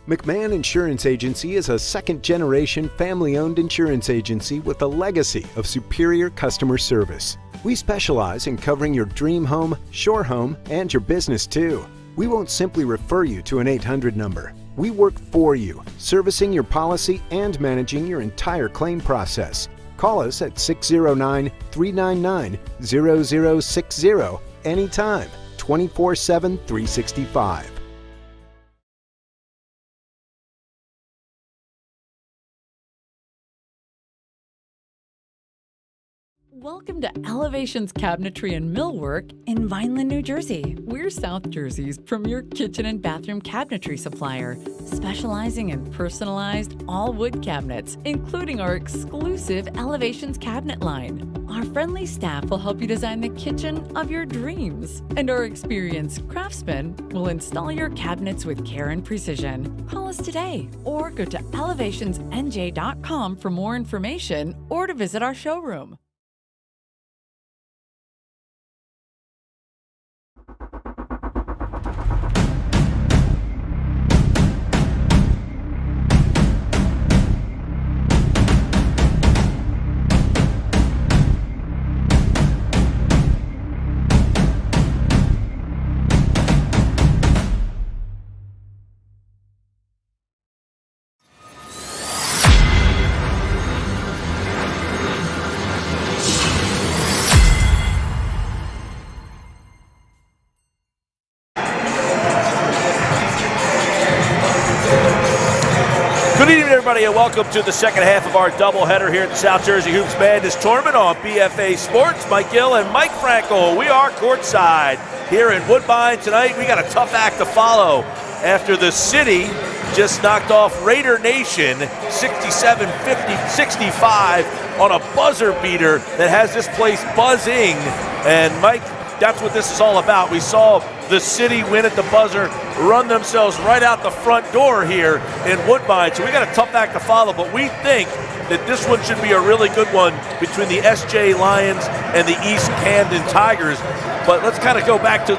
McMahon Insurance Agency is a second-generation family-owned insurance agency with a legacy of superior customer service. We specialize in covering your dream home, shore home, and your business too. We won't simply refer you to an 800 number. We work for you, servicing your policy and managing your entire claim process. Call us at 609-399-0060 anytime, 24/7, 365. Welcome to Elevations Cabinetry and Millwork in Vineland, New Jersey. We're South Jersey's premier kitchen and bathroom cabinetry supplier, specializing in personalized all-wood cabinets, including our exclusive Elevations cabinet line. Our friendly staff will help you design the kitchen of your dreams, and our experienced craftsmen will install your cabinets with care and precision. Call us today or go to elevationsnj.com for more information or to visit our showroom. Good evening, everybody, and welcome to the second half of our doubleheader here at the South Jersey Hoops Madness Tournament on BFA Sports. Mike Gill and Mike Frankel. We are courtside here in Woodbine tonight. We got a tough act to follow after the city just knocked off Raider Nation 67-65 on a buzzer beater that has this place buzzing. And Mike, that's what this is all about. We saw the city win at the buzzer, run themselves right out the front door here in Woodbine. So we got a tough act to follow, but we think that this one should be a really good one between the SJ Lions and the East Camden Tigers. But let's kind of go back to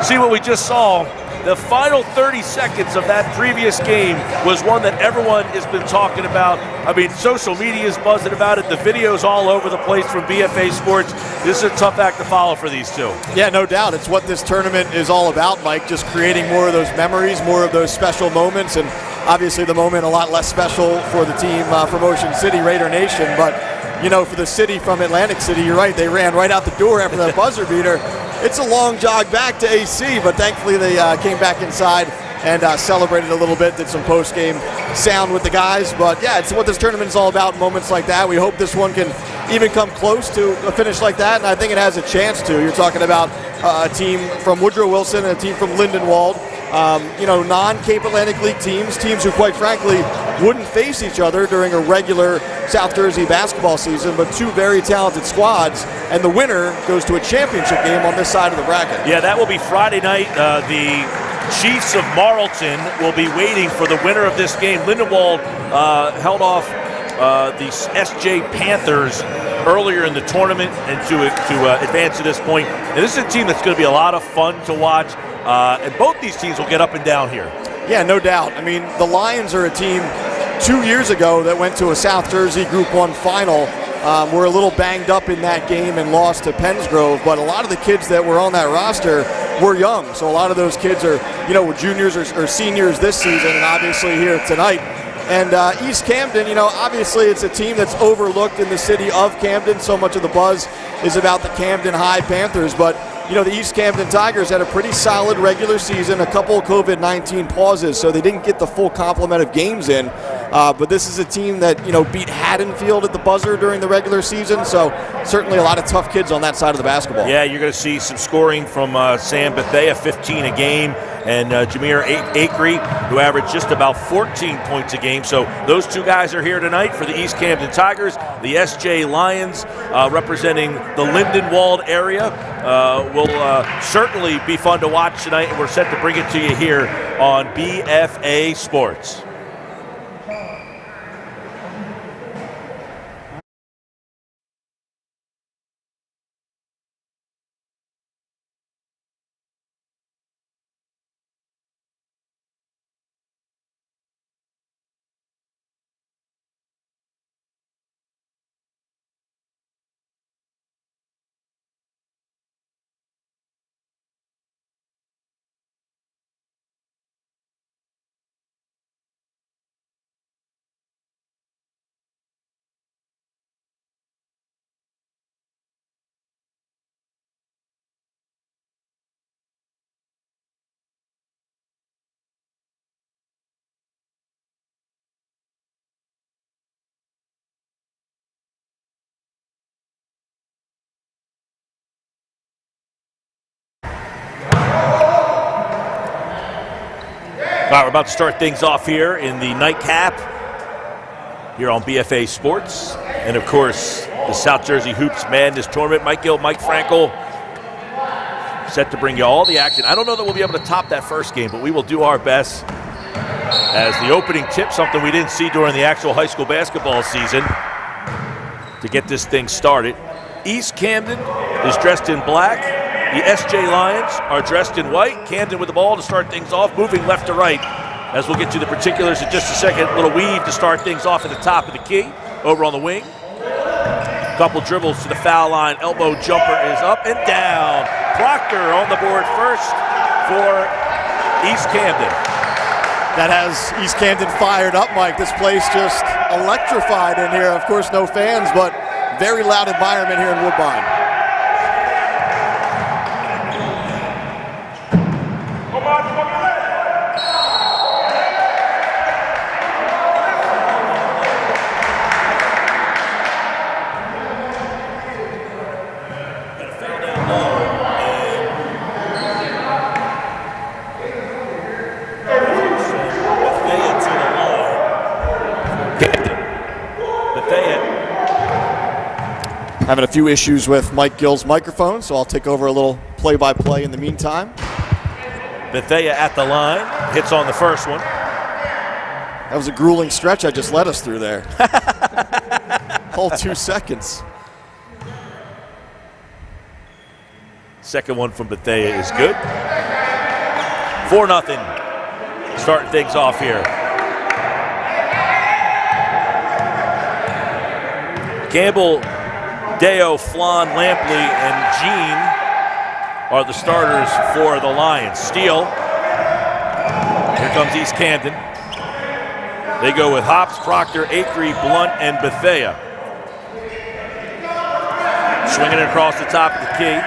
see what we just saw. The final 30 seconds of that previous game was one that everyone has been talking about. I mean, social media is buzzing about it. The video's all over the place from BFA Sports. This is a tough act to follow for these two. Yeah, no doubt. It's what this tournament is all about, Mike, just creating more of those memories, more of those special moments, and obviously the moment a lot less special for the team from Ocean City, Raider Nation. But, you know, for the city from Atlantic City, you're right, they ran right out the door after that buzzer beater. It's a long jog back to AC, but thankfully they came back inside and celebrated a little bit, did some post-game sound with the guys. But yeah, it's what this tournament is all about, moments like that. We hope this one can even come close to a finish like that, and I think it has a chance to. You're talking about a team from Woodrow Wilson and a team from Lindenwold. Non-Cape Atlantic League teams who quite frankly wouldn't face each other during a regular South Jersey basketball season, but two very talented squads, and the winner goes to a championship game on this side of the bracket. Yeah, that will be Friday night. The Chiefs of Marlton will be waiting for the winner of this game. Lindenwold held off the SJ Panthers earlier in the tournament and to advance to this point. And this is a team that's going to be a lot of fun to watch. And both these teams will get up and down here. Yeah, no doubt. I mean, the Lions are a team 2 years ago that went to a South Jersey Group 1 final. Were a little banged up in that game and lost to Pensgrove, but a lot of the kids that were on that roster were young. So a lot of those kids are, were juniors or seniors this season, and obviously here tonight. And East Camden, obviously it's a team that's overlooked in the city of Camden. So much of the buzz is about the Camden High Panthers, but the East Camden Tigers had a pretty solid regular season, a couple of COVID-19 pauses, so they didn't get the full complement of games in. But this is a team that, beat Haddonfield at the buzzer during the regular season, so certainly a lot of tough kids on that side of the basketball. Yeah, you're going to see some scoring from Sam Bethea, 15 a game, and Jameer Akery, who averaged just about 14 points a game. So those two guys are here tonight for the East Camden Tigers. The SJ Lions, representing the Lindenwold area, will certainly be fun to watch tonight, and we're set to bring it to you here on BFA Sports. All right, we're about to start things off here in the nightcap here on BFA Sports. And, of course, the South Jersey Hoops Madness Tournament. Mike Gill, Mike Frankel, set to bring you all the action. I don't know that we'll be able to top that first game, but we will do our best as the opening tip, something we didn't see during the actual high school basketball season, to get this thing started. East Camden is dressed in black. The SJ Lions are dressed in white. Camden with the ball to start things off, moving left to right. As we'll get to the particulars in just a second, little weave to start things off at the top of the key, over on the wing. Couple dribbles to the foul line. Elbow jumper is up and down. Proctor on the board first for East Camden. That has East Camden fired up, Mike. This place just electrified in here. Of course, no fans, but very loud environment here in Woodbine. Having a few issues with Mike Gill's microphone, so I'll take over a little play-by-play in the meantime. Bethea at the line, hits on the first one. That was a grueling stretch I just led us through there. Whole 2 seconds. Second one from Bethea is good. 4-0. Starting things off here. Campbell, Deo, Flan, Lampley, and Jean are the starters for the Lions. Steele. Here comes East Camden. They go with Hops, Proctor, Acree, Blunt, and Bethea. Swinging it across the top of the key.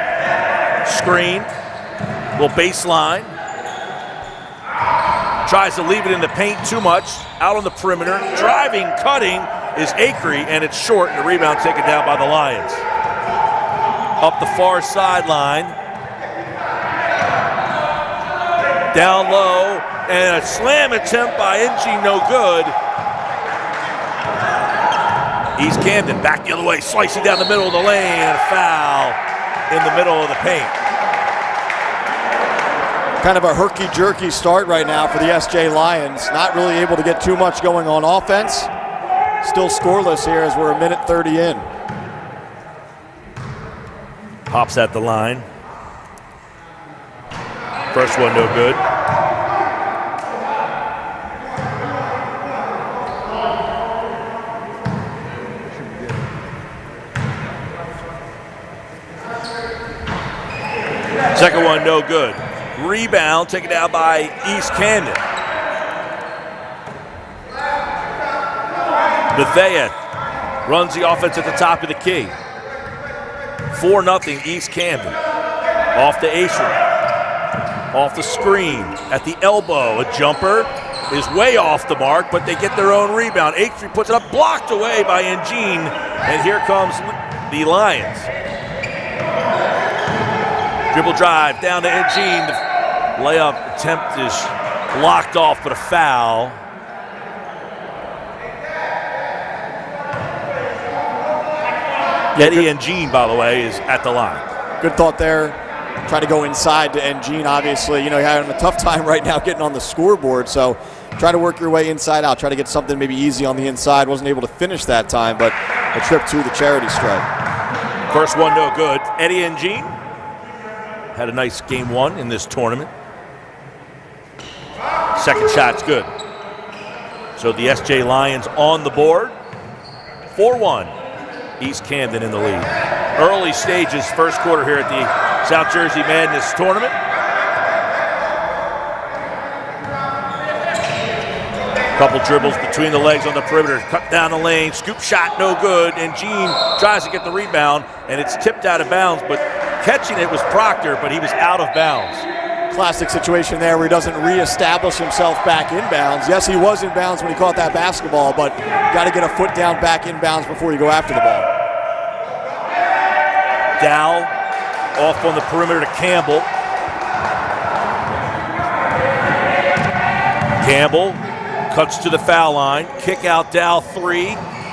Screen. Little baseline. Tries to leave it in the paint too much. Out on the perimeter. Driving, cutting is Acree, and it's short, and the rebound taken down by the Lions. Up the far sideline. Down low, and a slam attempt by NG, no good. East Camden back the other way, slicing down the middle of the lane, and a foul in the middle of the paint. Kind of a herky-jerky start right now for the SJ Lions. Not really able to get too much going on offense. Still scoreless here as we're a minute 30 in. Hops at the line. First one no good. Second one no good. Rebound taken down by East Camden. Bethea runs the offense at the top of the key. 4-0 East Camden. Off to Asher. Off the screen. At the elbow, a jumper is way off the mark, but they get their own rebound. Acree puts it up, blocked away by Engine, and here comes the Lions. Dribble drive down to Engine. The layup attempt is blocked off, but a foul. Eddie Engine, by the way, is at the line. Good thought there. Try to go inside to Engine, obviously. You know, you're having a tough time right now getting on the scoreboard, so try to work your way inside out. Try to get something maybe easy on the inside. Wasn't able to finish that time, but a trip to the charity stripe. First one no good. Eddie Engine had a nice game one in this tournament. Second shot's good. So the SJ Lions on the board. 4-1. East Camden in the lead. Early stages, first quarter here at the South Jersey Madness Tournament. Couple dribbles between the legs on the perimeter, cut down the lane, scoop shot, no good, and Gene tries to get the rebound, and it's tipped out of bounds, but catching it was Proctor, but he was out of bounds. Classic situation there where he doesn't reestablish himself back in bounds. Yes, he was in bounds when he caught that basketball, but got to get a foot down back in bounds before you go after the ball. Dow off on the perimeter to Campbell. Campbell cuts to the foul line. Kick out, Dow 3.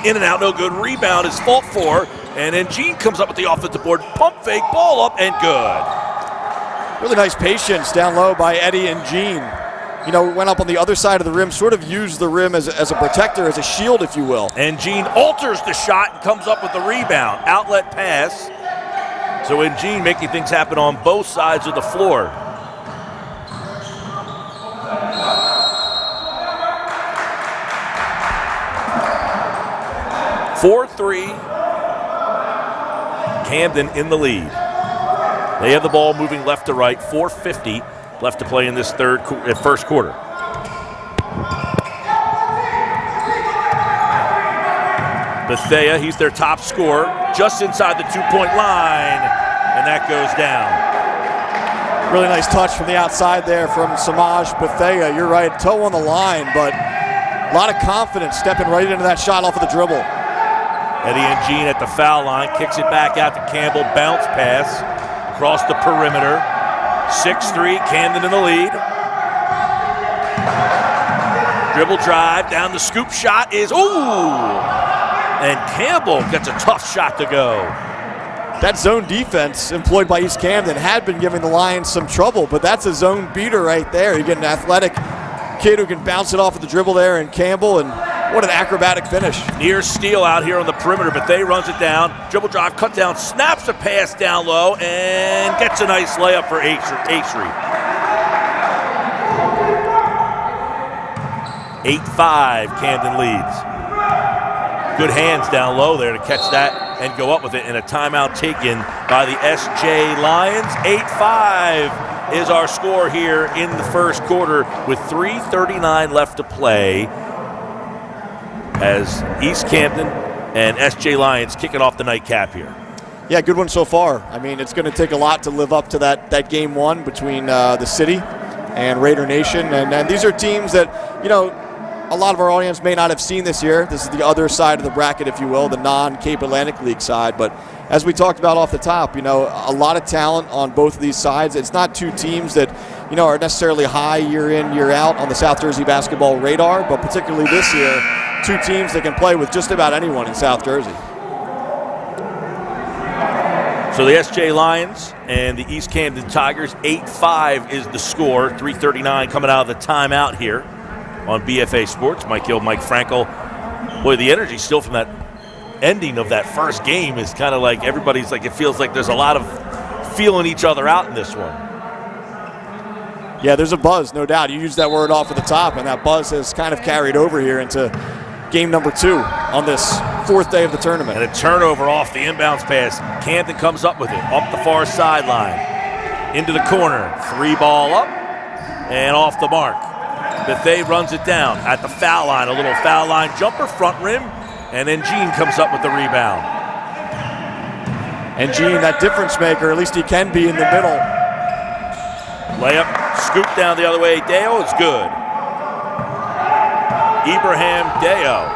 In and out, no good. Rebound is fought for. And then Gene comes up with the offensive board. Pump fake, ball up, and good. Really nice patience down low by Eddie and Gene. You know, went up on the other side of the rim, sort of used the rim as a protector, as a shield, if you will. And Gene alters the shot and comes up with the rebound. Outlet pass. So in Gene making things happen on both sides of the floor. (4-3). Camden in the lead. They have the ball moving left to right. 4:50 left to play in this first quarter. Bethea, he's their top scorer, just inside the 2-point line, and that goes down. Really nice touch from the outside there from Samaj Bethea. You're right, toe on the line, but a lot of confidence stepping right into that shot off of the dribble. Eddie and Gene at the foul line, kicks it back out to Campbell, bounce pass across the perimeter. 6-3, Camden in the lead. Dribble drive, down the scoop shot is, and Campbell gets a tough shot to go. That zone defense employed by East Camden had been giving the Lions some trouble, but that's a zone beater right there. You get an athletic kid who can bounce it off of the dribble there, and Campbell, and what an acrobatic finish. Near steal out here on the perimeter, but they runs it down. Dribble drive, cut down, snaps a pass down low, and gets a nice layup for Aisri. 8-5, Camden leads. Good hands down low there to catch that and go up with it, and a timeout taken by the SJ Lions. 8-5 is our score here in the first quarter with 3:39 left to play as East Camden and SJ Lions kicking off the nightcap here. Yeah, good one so far. I mean, it's going to take a lot to live up to that game one between the city and Raider Nation. And these are teams that, you know, a lot of our audience may not have seen this year. This is the other side of the bracket, if you will, the non-Cape Atlantic League side. But as we talked about off the top, you know, a lot of talent on both of these sides. It's not two teams that, you know, are necessarily high year in, year out on the South Jersey basketball radar, but particularly this year, two teams that can play with just about anyone in South Jersey. So the SJ Lions and the East Camden Tigers, 8-5 is the score. 3:39 coming out of the timeout here on BFA Sports. Mike Hill, Mike Frankel. Boy, the energy still from that ending of that first game is kind of like everybody's like, it feels like there's a lot of feeling each other out in this one. Yeah, there's a buzz, no doubt. You used that word off at the top, and that buzz has kind of carried over here into game number 2 on this fourth day of the tournament. And a turnover off the inbounds pass. Camden comes up with it, up the far sideline, into the corner. 3-ball up, and off the mark. Bethea runs it down at the foul line. A little foul line jumper, front rim, and then Gene comes up with the rebound. And Gene, that difference maker, at least he can be in the middle. Layup, scoop down the other way. Deo is good. Ibrahim Deo.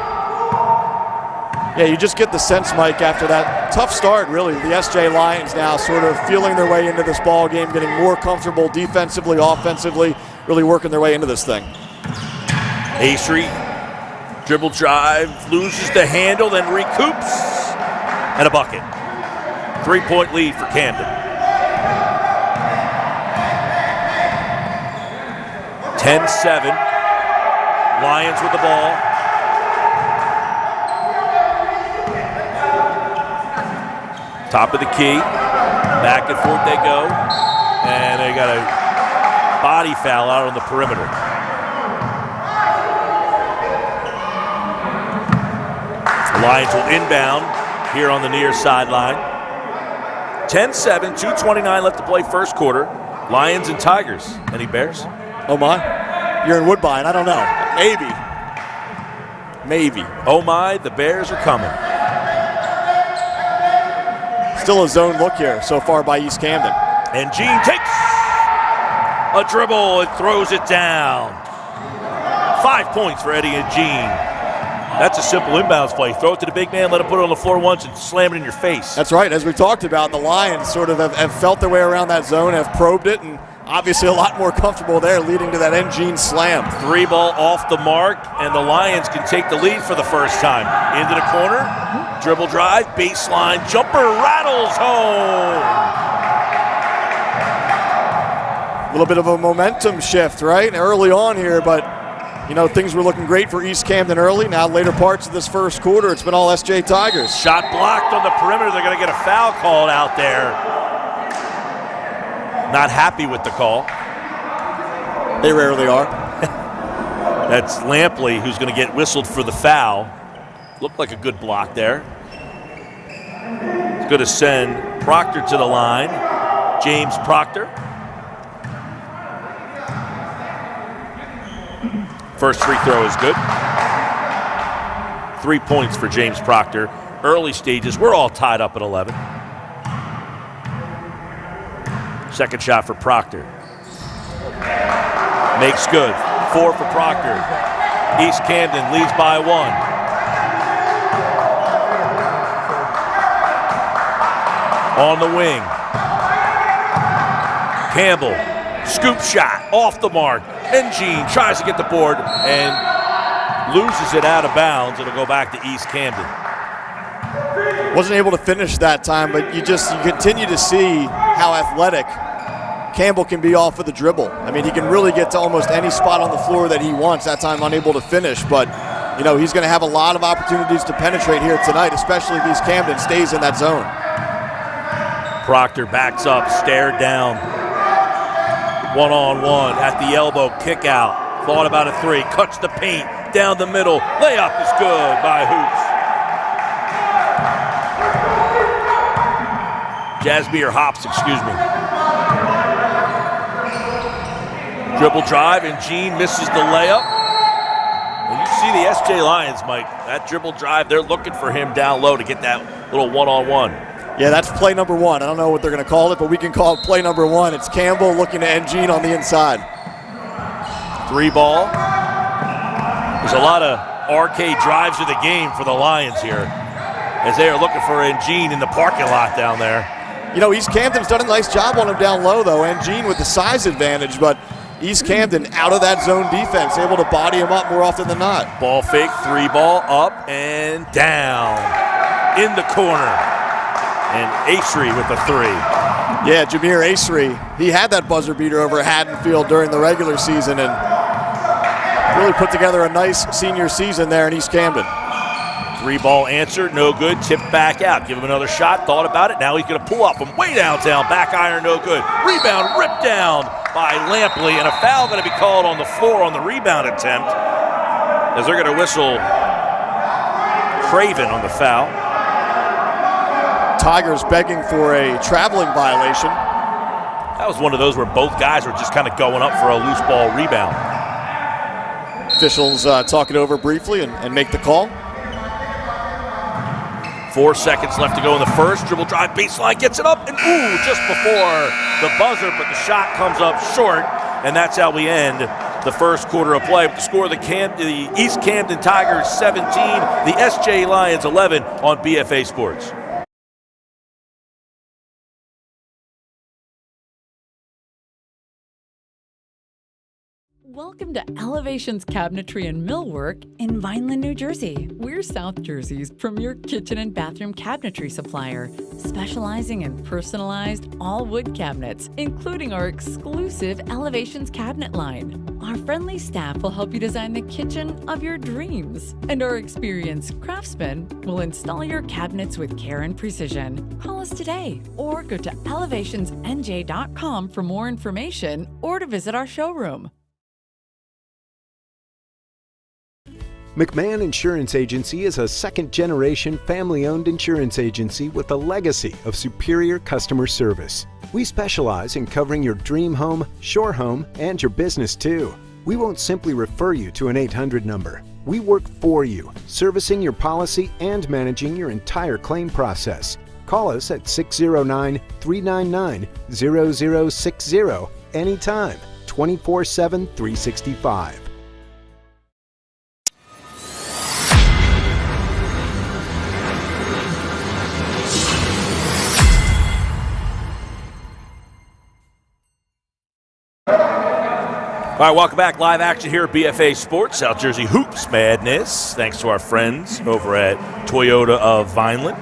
Yeah, you just get the sense, Mike, after that tough start, really. The SJ Lions now sort of feeling their way into this ball game, getting more comfortable defensively, offensively, really working their way into this thing. Aisri, dribble drive, loses the handle, then recoups, and a bucket. 3-point lead for Camden. 10-7. Lions with the ball. Top of the key. Back and forth they go. And they got a body foul out on the perimeter. The Lions will inbound here on the near sideline. 10-7, 2:29 left to play first quarter. Lions and Tigers. Any Bears? Oh my. You're in Woodbine. I don't know. Maybe. Oh my, the Bears are coming. Still a zone look here so far by East Camden. And Gene takes a dribble and throws it down. 5 points for Eddie and Gene. That's a simple inbounds play. Throw it to the big man, let him put it on the floor once, and slam it in your face. That's right. As we talked about, the Lions sort of have felt their way around that zone, have probed it, and obviously a lot more comfortable there, leading to that Engine slam. 3 ball off the mark, and the Lions can take the lead for the first time. Into the corner, dribble drive, baseline, jumper, rattles home. A little bit of a momentum shift, right? Early on here, but things were looking great for East Camden early. Now, later parts of this first quarter, it's been all SJ Tigers. Shot blocked on the perimeter. They're going to get a foul called out there. Not happy with the call. They rarely are. That's Lampley who's going to get whistled for the foul. Looked like a good block there. It's going to send Proctor to the line. James Proctor. First free throw is good. 3 points for James Proctor. Early stages, we're all tied up at 11. Second shot for Proctor. Makes good. 4 for Proctor. East Camden leads by 1. On the wing. Campbell, scoop shot, off the mark. Engine tries to get the board and loses it out of bounds. It'll go back to East Camden. Wasn't able to finish that time, but you continue to see how athletic Campbell can be off of the dribble. I mean, he can really get to almost any spot on the floor that he wants. That time unable to finish, but he's going to have a lot of opportunities to penetrate here tonight, especially if East Camden stays in that zone. Proctor backs up, stared down. 1-on-1 at the elbow, kick out. Thought about a 3, cuts the paint, down the middle. Layup is good by Hoops. Jasmine Hops, excuse me. Dribble drive, and Gene misses the layup. And you see the SJ Lions, Mike. That dribble drive, they're looking for him down low to get that little 1-on-1. Yeah, that's play number 1. I don't know what they're going to call it, but we can call it play number 1. It's Campbell looking to Engine on the inside. 3 ball. There's a lot of arcade drives of the game for the Lions here, as they are looking for Engine in the parking lot down there. East Camden's done a nice job on him down low, though. Engine with the size advantage, but East Camden out of that zone defense, able to body him up more often than not. Ball fake, 3 ball, up and down. In the corner. And Acery with the 3. Yeah, Jameer Acery, he had that buzzer beater over Haddonfield during the regular season and really put together a nice senior season there in East Camden. 3 ball answer, no good, tipped back out. Give him another shot, thought about it. Now he's going to pull up from way downtown, back iron, no good. Rebound ripped down by Lampley, and a foul going to be called on the floor on the rebound attempt, as they're going to whistle Craven on the foul. Tigers begging for a traveling violation. That was one of those where both guys were just kind of going up for a loose ball rebound. Officials talk it over briefly and make the call. 4 seconds left to go in the first. Dribble drive, baseline, gets it up, and just before the buzzer, but the shot comes up short, and that's how we end the first quarter of play. With the score of the East Camden Tigers 17, the SJ Lions 11 on BFA Sports. Welcome to Elevations Cabinetry and Millwork in Vineland, New Jersey. We're South Jersey's premier kitchen and bathroom cabinetry supplier, specializing in personalized all-wood cabinets, including our exclusive Elevations cabinet line. Our friendly staff will help you design the kitchen of your dreams, and our experienced craftsmen will install your cabinets with care and precision. Call us today or go to elevationsnj.com for more information or to visit our showroom. McMahon Insurance Agency is a second-generation family-owned insurance agency with a legacy of superior customer service. We specialize in covering your dream home, shore home, and your business too. We won't simply refer you to an 800 number. We work for you, servicing your policy and managing your entire claim process. Call us at 609-399-0060 anytime, 24/7, 365. All right, welcome back. Live action here at BFA Sports, South Jersey Hoops Madness. Thanks to our friends over at Toyota of Vineland.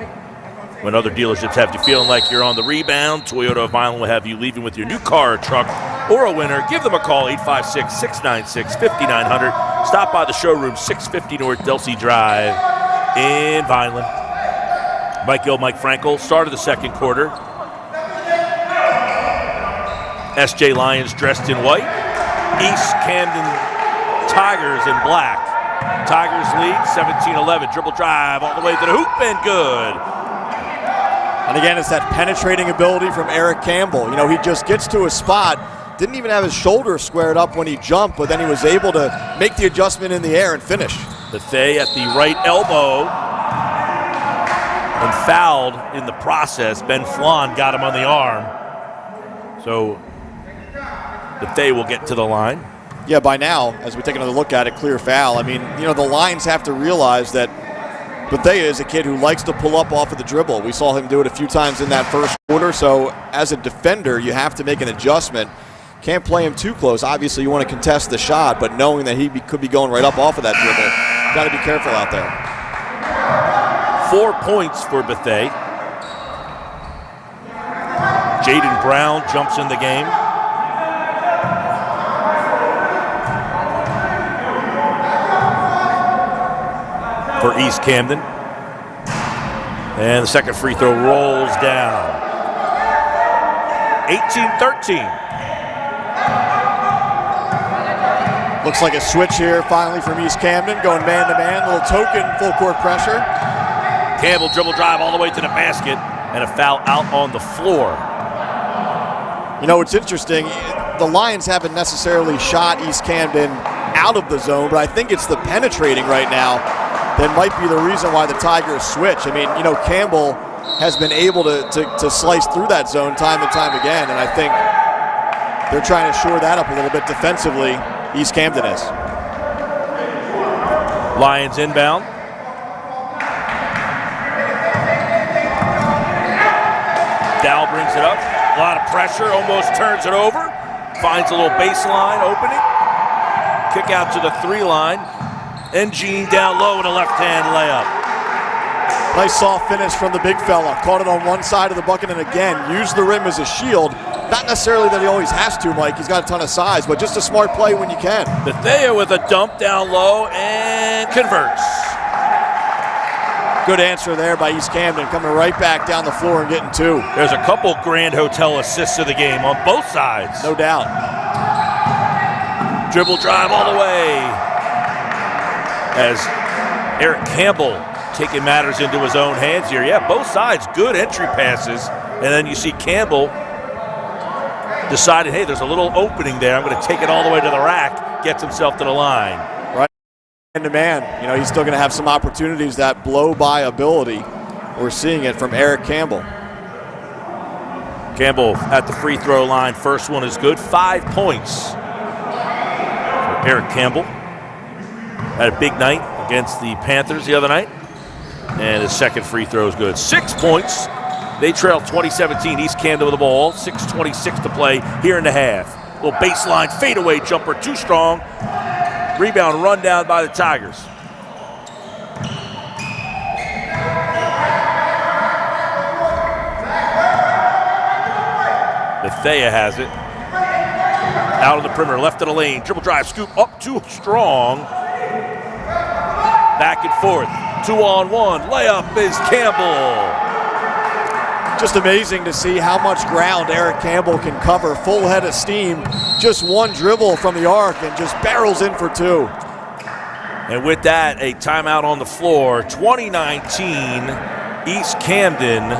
When other dealerships have you feeling like you're on the rebound, Toyota of Vineland will have you leaving with your new car or truck or a winner. Give them a call, 856-696-5900. Stop by the showroom, 650 North Delsey Drive in Vineland. Mike Gill, Mike Frankel, start of the second quarter. SJ Lions dressed in white. East Camden Tigers in black. Tigers lead 17-11. Dribble drive all the way to the hoop and good. And again, it's that penetrating ability from Eric Campbell. You know, he just gets to a spot, didn't even have his shoulders squared up when he jumped, but then he was able to make the adjustment in the air and finish. Bethay at the right elbow and fouled in the process. Ben Flan got him on the arm. So Bethay will get to the line. Yeah, by now, as we take another look at it, clear foul. I mean, you know, the Lions have to realize that Bethay is a kid who likes to pull up off of the dribble. We saw him do it a few times in that first quarter, so as a defender, you have to make an adjustment. Can't play him too close. Obviously, you want to contest the shot, but knowing that he could be going right up off of that dribble, got to be careful out there. 4 points for Bethay. Jaden Brown jumps in the game. For East Camden. And the second free throw rolls down. 18-13. Looks like a switch here finally from East Camden, going man-to-man, little token, full court pressure. Campbell dribble drive all the way to the basket, and a foul out on the floor. You know, it's interesting. The Lions haven't necessarily shot East Camden out of the zone, but I think it's the penetrating right now that might be the reason why the Tigers switch. I mean, you know, Campbell has been able to slice through that zone time and time again, and I think they're trying to shore that up a little bit defensively. East Camden is. Lions inbound. Dow brings it up. A lot of pressure, almost turns it over. Finds a little baseline opening. Kick out to the 3 line. And Gene down low in a left-hand layup. Nice soft finish from the big fella. Caught it on one side of the bucket and again used the rim as a shield. Not necessarily that he always has to, Mike. He's got a ton of size, but just a smart play when you can. Bethea with a dump down low and converts. Good answer there by East Camden, coming right back down the floor and getting 2. There's a couple Grand Hotel assists of the game on both sides. No doubt. Dribble drive all the way. As Eric Campbell taking matters into his own hands here. Yeah, both sides, good entry passes. And then you see Campbell decided, hey, there's a little opening there. I'm going to take it all the way to the rack, gets himself to the line. Right, man-to-man. You know, he's still going to have some opportunities, that blow-by ability. We're seeing it from Eric Campbell. Campbell at the free throw line. First one is good. 5 points for Eric Campbell. Had a big night against the Panthers the other night. And his second free throw is good. 6 points. They trail 20-17. East Camden with the ball. 6:26 to play here in the half. Little baseline fadeaway jumper, too strong. Rebound run down by the Tigers. Bethea has it. Out of the perimeter, left of the lane. Dribble drive, scoop up too strong. Back and forth. 2-on-1. Layup is Campbell. Just amazing to see how much ground Eric Campbell can cover. Full head of steam. Just one dribble from the arc and just barrels in for 2. And with that, a timeout on the floor. 2019, East Camden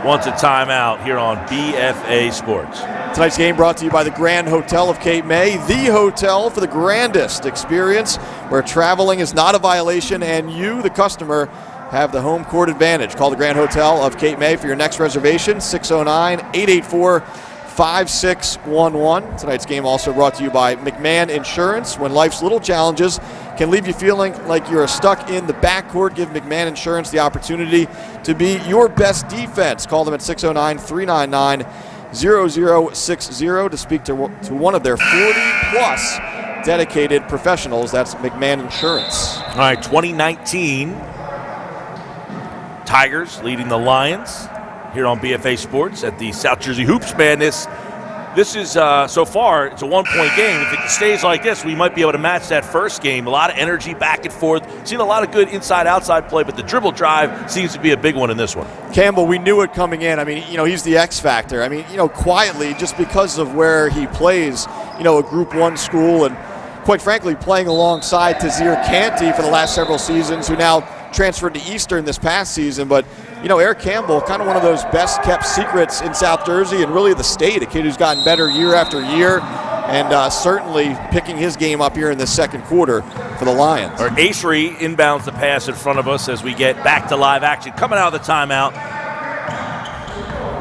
wants a timeout here on BFA Sports. Tonight's game brought to you by the Grand Hotel of Cape May, the hotel for the grandest experience, where traveling is not a violation and you, the customer, have the home court advantage. Call the Grand Hotel of Cape May for your next reservation, 609-884-5611. Tonight's game also brought to you by McMahon Insurance. When life's little challenges can leave you feeling like you're stuck in the backcourt, give McMahon Insurance the opportunity to be your best defense. Call them at 609-399 0060 to speak to one of their 40-plus dedicated professionals. That's McMahon Insurance. All right, 2019 Tigers leading the Lions here on BFA Sports at the South Jersey Hoops Madness. This is, so far, it's a one-point game. If it stays like this, we might be able to match that first game. A lot of energy back and forth. Seen a lot of good inside-outside play, but the dribble drive seems to be a big one in this one. Campbell, we knew it coming in. I mean, he's the X factor. I mean, quietly, just because of where he plays, a Group 1 school, and quite frankly, playing alongside Tazir Canty for the last several seasons, who now transferred to Eastern this past season. But Eric Campbell, kind of one of those best-kept secrets in South Jersey and really the state, a kid who's gotten better year after year, and certainly picking his game up here in the second quarter for the Lions. Our Acery inbounds the pass in front of us as we get back to live action. Coming out of the timeout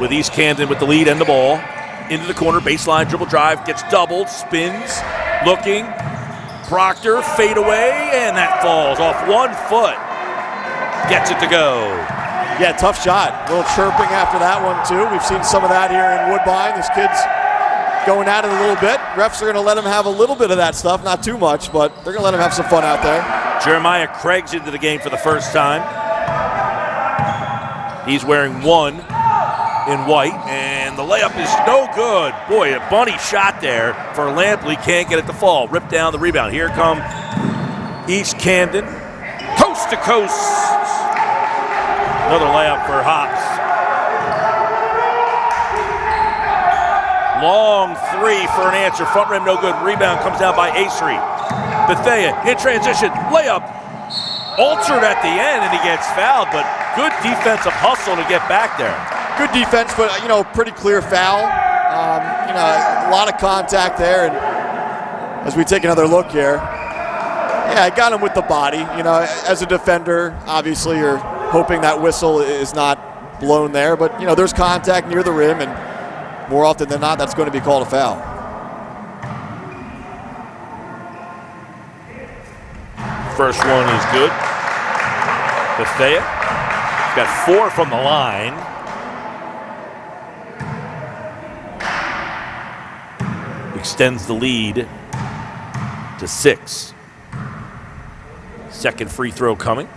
with East Camden with the lead and the ball. Into the corner, baseline dribble drive, gets doubled, spins, looking. Proctor, fade away, and that falls off 1 foot. Gets it to go. Yeah, tough shot. A little chirping after that one, too. We've seen some of that here in Woodbine. This kid's going at it a little bit. Refs are going to let him have a little bit of that stuff, not too much, but they're going to let him have some fun out there. Jeremiah Craig's into the game for the first time. He's wearing 1 in white, and the layup is no good. Boy, a bunny shot there for Lampley. Can't get it to fall. Ripped down the rebound. Here come East Camden. Coast to coast. Another layup for Hops. Long 3 for an answer. Front rim no good. Rebound comes down by Acery. Bethea in transition. Layup. Altered at the end, and he gets fouled, but good defensive hustle to get back there. Good defense, but, pretty clear foul. A lot of contact there, and as we take another look here, yeah, I got him with the body. As a defender, obviously you're hoping that whistle is not blown there, but, there's contact near the rim, and more often than not, that's going to be called a foul. First one is good. Bethea got 4 from the line. Extends the lead to 6. Second free throw coming.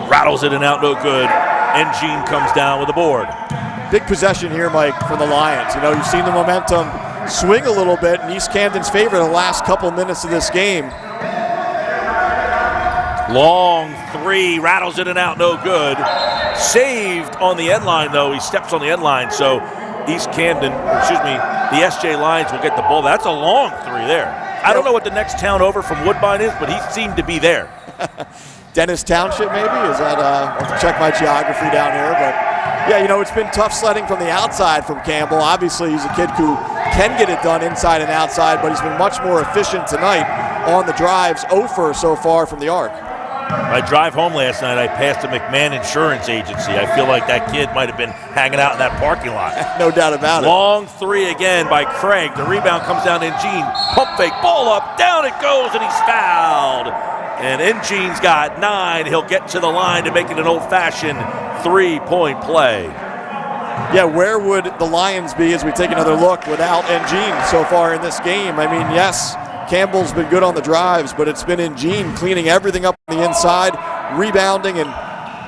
Rattles it and out, no good. Engine comes down with the board. Big possession here, Mike, for the Lions. You've seen the momentum swing a little bit in East Camden's favor the last couple minutes of this game. Long 3, rattles it and out, no good. Saved on the end line, though. He steps on the end line, so East Camden, the SJ Lions will get the ball. That's a long 3 there. I don't know what the next town over from Woodbine is, but he seemed to be there. Dennis Township, maybe? Is that, I'll have to check my geography down here, but yeah, it's been tough sledding from the outside from Campbell. Obviously, he's a kid who can get it done inside and outside, but he's been much more efficient tonight on the drives. 0 for so far from the arc. My drive home last night, I passed a McMahon Insurance Agency. I feel like that kid might have been hanging out in that parking lot. No doubt about it. Long 3 again by Craig. The rebound comes down to Engine. Pump fake, ball up, down it goes, and he's fouled. And Engine's got 9. He'll get to the line to make it an old-fashioned 3-point play. Yeah, where would the Lions be as we take another look without Engine so far in this game? I mean, yes, Campbell's been good on the drives, but it's been Engine cleaning everything up on the inside, rebounding and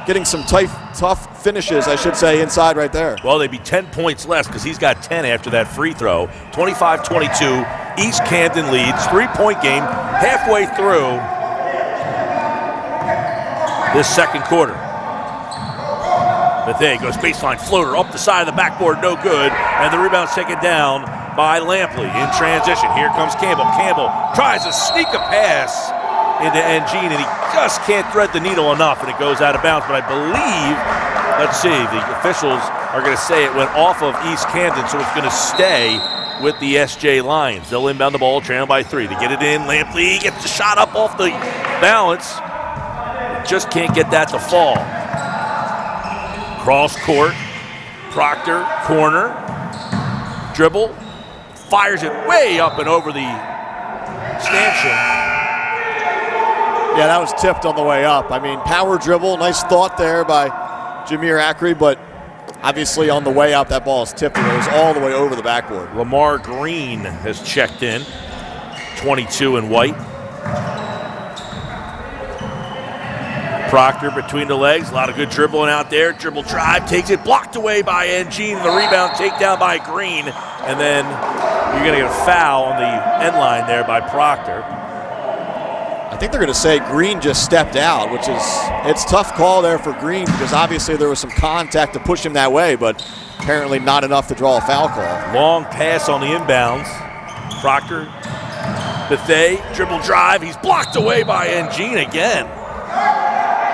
getting some tough finishes, I should say, inside right there. Well, they'd be 10 points less because he's got 10 after that free throw. 25-22, East Camden leads, 3-point game, halfway through this second quarter. Bethea goes baseline floater up the side of the backboard, no good, and the rebound's taken down by Lampley in transition. Here comes Campbell. Campbell tries to sneak a pass into Engine, and he just can't thread the needle enough, and it goes out of bounds. But I believe, let's see, the officials are going to say it went off of East Camden, so it's going to stay with the SJ Lions. They'll inbound the ball, trailing by 3. To get it in, Lampley gets the shot up off the balance. Just can't get that to fall. Cross court, Proctor, corner, dribble, fires it way up and over the stanchion. Yeah, that was tipped on the way up. I mean, power dribble, nice thought there by Jameer Ackery, but Obviously, on the way out, that ball is tipped and it was all the way over the backboard. Lamar Green has checked in, 22 in white. Proctor between the legs, a lot of good dribbling out there. Dribble drive, takes it, blocked away by Engine. The rebound takedown by Green. And then you're going to get a foul on the end line there by Proctor. I think they're going to say Green just stepped out, which is, it's a tough call there for Green because obviously there was some contact to push him that way, but apparently not enough to draw a foul call. Long pass on the inbounds. Proctor, Bethea, dribble drive. He's blocked away by Engine again.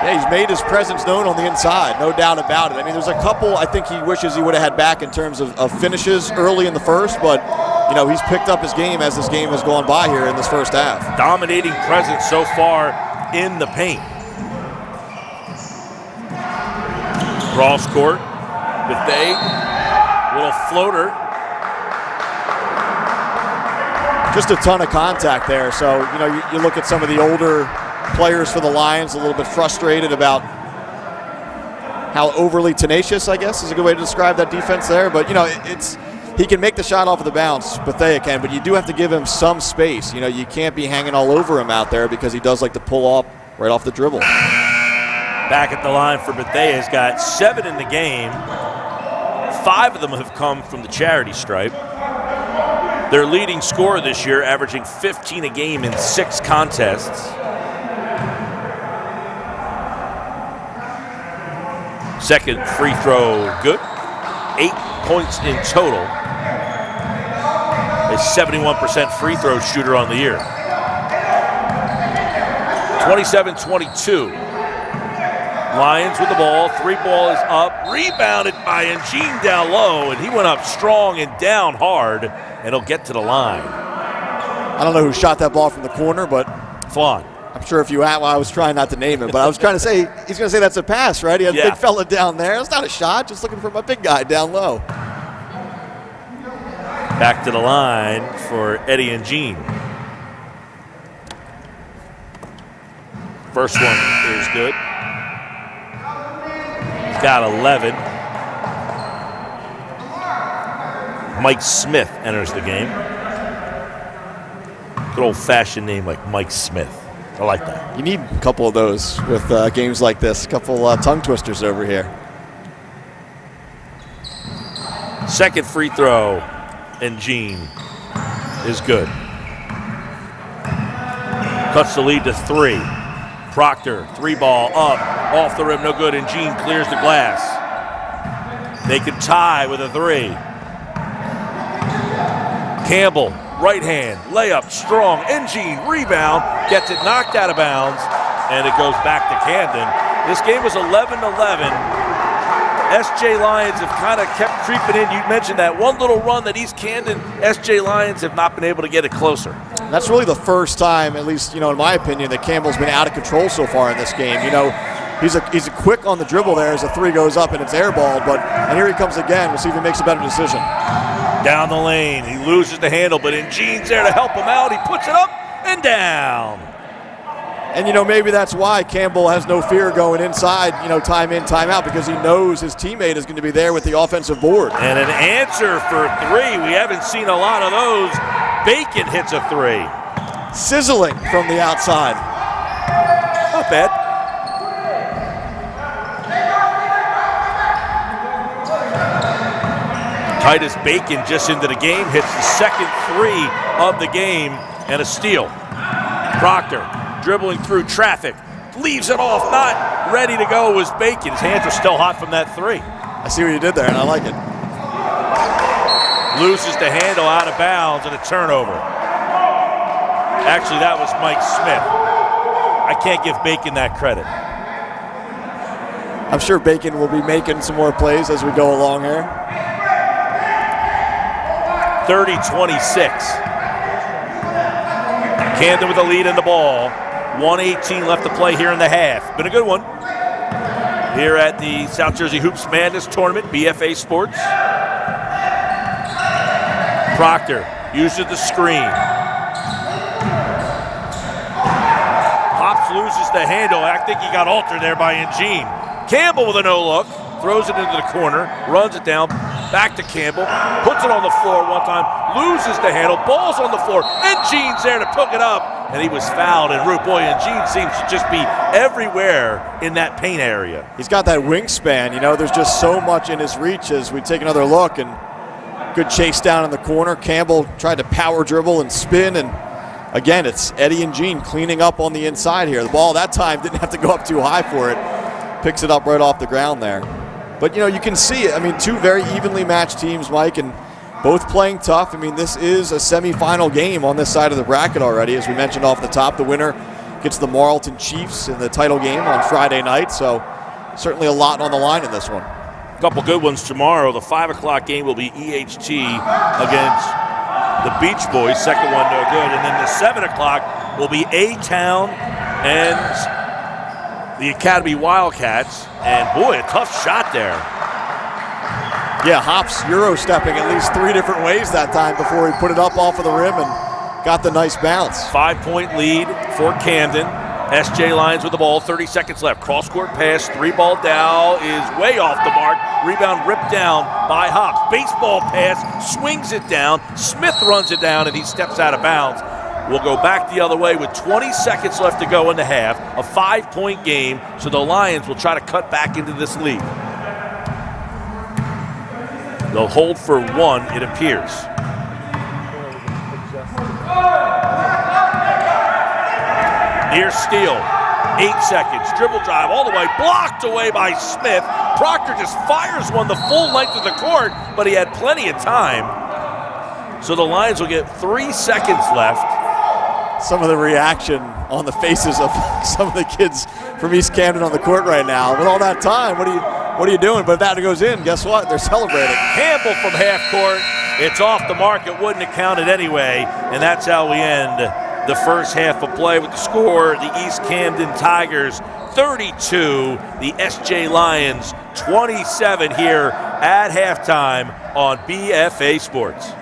Yeah, he's made his presence known on the inside, no doubt about it. I mean, there's a couple I think he wishes he would have had back in terms of finishes early in the first, but, you know, he's picked up his game as this game has gone by here in this first half. Dominating presence so far in the paint. Cross court, Bethea, little floater. Just a ton of contact there, so, you know, you look at some of the older players for the Lions a little bit frustrated about how overly tenacious, I guess, is a good way to describe that defense there. But, you know, he can make the shot off of the bounce, Bethea can, but you do have to give him some space. You know, you can't be hanging all over him out there because he does like to pull off right off the dribble. Back at the line for Bethea, has got 7 in the game. 5 of them have come from the charity stripe. Their leading scorer this year, averaging 15 a game in 6 contests. Second free throw, good. 8 points in total. A 71% free throw shooter on the year. 27-22. Lions with the ball. 3 ball is up. Rebounded by Engine down low, and he went up strong and down hard, and he'll get to the line. I don't know who shot that ball from the corner, but Fawn. I'm sure if you asked, well, I was trying not to name it, but I was trying to say, he's going to say that's a pass, right? He has a big fella down there. It's not a shot, just looking for my big guy down low. Back to the line for Eddie and Gene. First one is good. He's got 11. Mike Smith enters the game. Good old-fashioned name like Mike Smith. I like that. You need a couple of those with games like this. A couple tongue twisters over here. Second free throw, and Gene is good. Cuts the lead to 3. Proctor, 3 ball up, off the rim, no good, and Gene clears the glass. They can tie with a 3. Campbell, right hand, layup, strong. Engine, rebound, gets it knocked out of bounds, and it goes back to Camden. This game was 11-11. SJ Lions have kind of kept creeping in. You mentioned that one little run that East Camden SJ Lions have not been able to get it closer. That's really the first time, at least, you know, in my opinion, that Campbell's been out of control so far in this game. You know, he's a quick on the dribble there as the 3 goes up and it's airballed, and here he comes again. We'll see if he makes a better decision. Down the lane, he loses the handle, but Engine's there to help him out. He puts it up and down. And, you know, maybe that's why Campbell has no fear going inside, you know, time in, time out, because he knows his teammate is going to be there with the offensive board. And an answer for 3. We haven't seen a lot of those. Bacon hits a 3. Sizzling from the outside. Not bad. Titus Bacon just into the game, hits the second 3 of the game, and a steal. Proctor dribbling through traffic, leaves it off, not ready to go was Bacon. His hands are still hot from that 3. I see what you did there, and I like it. Loses the handle out of bounds and a turnover. Actually, that was Mike Smith. I can't give Bacon that credit. I'm sure Bacon will be making some more plays as we go along here. 30-26. Camden with the lead in the ball. 1:18 left to play here in the half. Been a good one here at the South Jersey Hoops Madness Tournament, BFA Sports. Proctor uses the screen. Hops loses the handle. I think he got altered there by Engine. Campbell with a no-look. throws it into the corner, runs it down, back to Campbell, puts it on the floor one time, loses the handle, ball's on the floor, and Gene's there to pick it up, and he was fouled. And and Gene seems to just be everywhere in that paint area. He's got that wingspan, there's just so much in his reach. As we take another look, and good chase down in the corner. Campbell tried to power dribble and spin, and again, it's Eddie and Gene cleaning up on the inside here. The ball that time didn't have to go up too high for it. Picks it up right off the ground there. But, you can see it. Two very evenly matched teams, Mike, and both playing tough. This is a semifinal game on this side of the bracket already. As we mentioned off the top, the winner gets the Marlton Chiefs in the title game on Friday night. So certainly a lot on the line in this one. A couple good ones tomorrow. The 5 o'clock game will be EHT against the Beach Boys. Second one, no good. And then the 7 o'clock will be A-Town and the Academy Wildcats, and boy, a tough shot there. Yeah, Hops Euro-stepping at least 3 different ways that time before he put it up off of the rim and got the nice bounce. 5-point lead for Camden. SJ Lions with the ball, 30 seconds left. Cross-court pass, 3-ball Dow is way off the mark. Rebound ripped down by Hops. Baseball pass, swings it down. Smith runs it down, and he steps out of bounds. We'll go back the other way with 20 seconds left to go in the half. A 5-point game, so the Lions will try to cut back into this lead. They'll hold for 1, it appears. Near steal, 8 seconds. Dribble drive all the way, blocked away by Smith. Proctor just fires one the full length of the court, but he had plenty of time. So the Lions will get 3 seconds left. Some of the reaction on the faces of some of the kids from East Camden on the court right now. With all that time, what are you doing? But if that goes in, guess what? They're celebrating. Campbell from half court. It's off the mark. It wouldn't have counted anyway. And that's how we end the first half of play with the score. The East Camden Tigers 32, the SJ Lions 27 here at halftime on BFA Sports.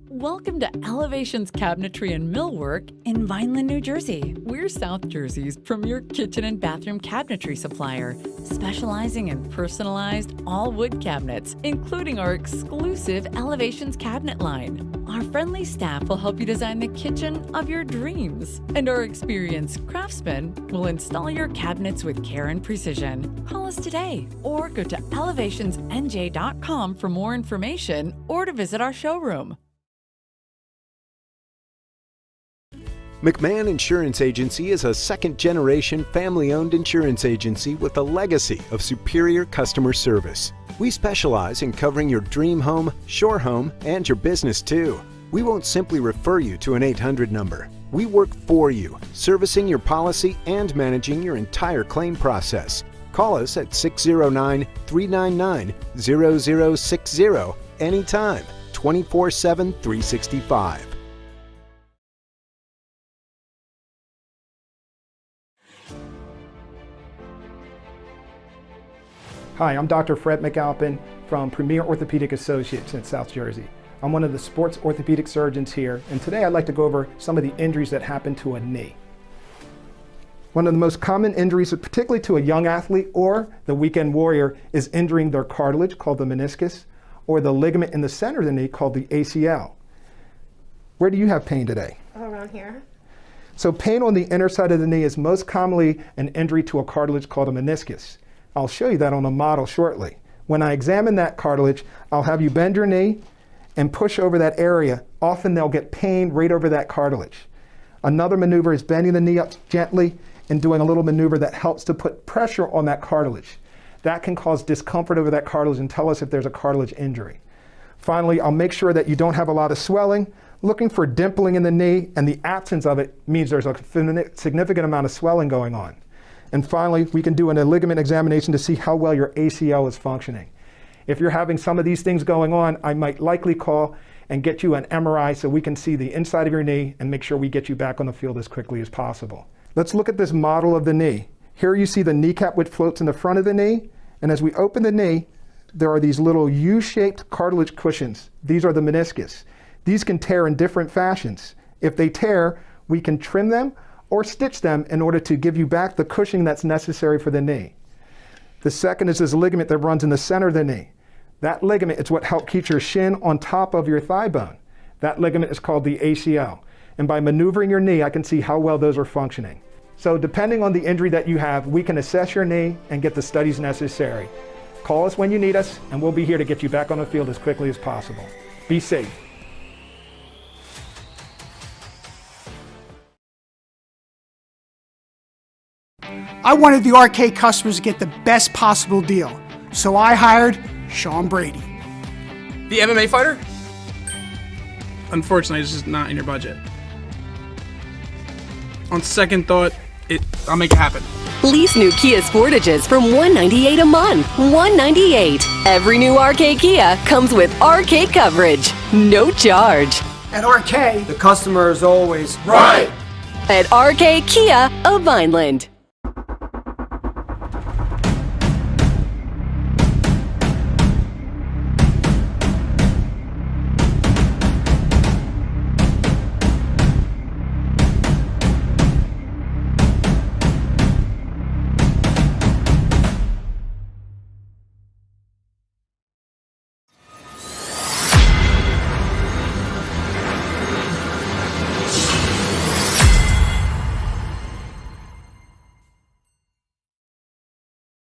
Welcome to Elevations Cabinetry and Millwork in Vineland, New Jersey. We're South Jersey's premier kitchen and bathroom cabinetry supplier, specializing in personalized all-wood cabinets, including our exclusive Elevations cabinet line. Our friendly staff will help you design the kitchen of your dreams, and our experienced craftsmen will install your cabinets with care and precision. Call us today or go to elevationsnj.com for more information or to visit our showroom. McMahon Insurance Agency is a second-generation family-owned insurance agency with a legacy of superior customer service. We specialize in covering your dream home, shore home, and your business too. We won't simply refer you to an 800 number. We work for you, servicing your policy and managing your entire claim process. Call us at 609-399-0060 anytime, 24/7, 365. Hi, I'm Dr. Fred McAlpin from Premier Orthopaedic Associates in South Jersey. I'm one of the sports orthopedic surgeons here, and today I'd like to go over some of the injuries that happen to a knee. One of the most common injuries, particularly to a young athlete or the weekend warrior, is injuring their cartilage, called the meniscus, or the ligament in the center of the knee, called the ACL. Where do you have pain today? Around here. So pain on the inner side of the knee is most commonly an injury to a cartilage called a meniscus. I'll show you that on a model shortly. When I examine that cartilage, I'll have you bend your knee and push over that area. Often they'll get pain right over that cartilage. Another maneuver is bending the knee up gently and doing a little maneuver that helps to put pressure on that cartilage. That can cause discomfort over that cartilage and tell us if there's a cartilage injury. Finally, I'll make sure that you don't have a lot of swelling. Looking for dimpling in the knee, and the absence of it means there's a significant amount of swelling going on. And finally, we can do a ligament examination to see how well your ACL is functioning. If you're having some of these things going on, I might likely call and get you an MRI so we can see the inside of your knee and make sure we get you back on the field as quickly as possible. Let's look at this model of the knee. Here you see the kneecap which floats in the front of the knee, and as we open the knee, there are these little U-shaped cartilage cushions. These are the meniscus. These can tear in different fashions. If they tear, we can trim them or stitch them in order to give you back the cushioning that's necessary for the knee. The second is this ligament that runs in the center of the knee. That ligament is what helps keep your shin on top of your thigh bone. That ligament is called the ACL. And by maneuvering your knee, I can see how well those are functioning. So depending on the injury that you have, we can assess your knee and get the studies necessary. Call us when you need us, and we'll be here to get you back on the field as quickly as possible. Be safe. I wanted the RK customers to get the best possible deal, so I hired Sean Brady. The MMA fighter? Unfortunately, it's just not in your budget. On second thought, I'll make it happen. Lease new Kia Sportages from $198 a month. $198. Every new RK Kia comes with RK coverage. No charge. At RK, The customer is always Right! At RK Kia of Vineland.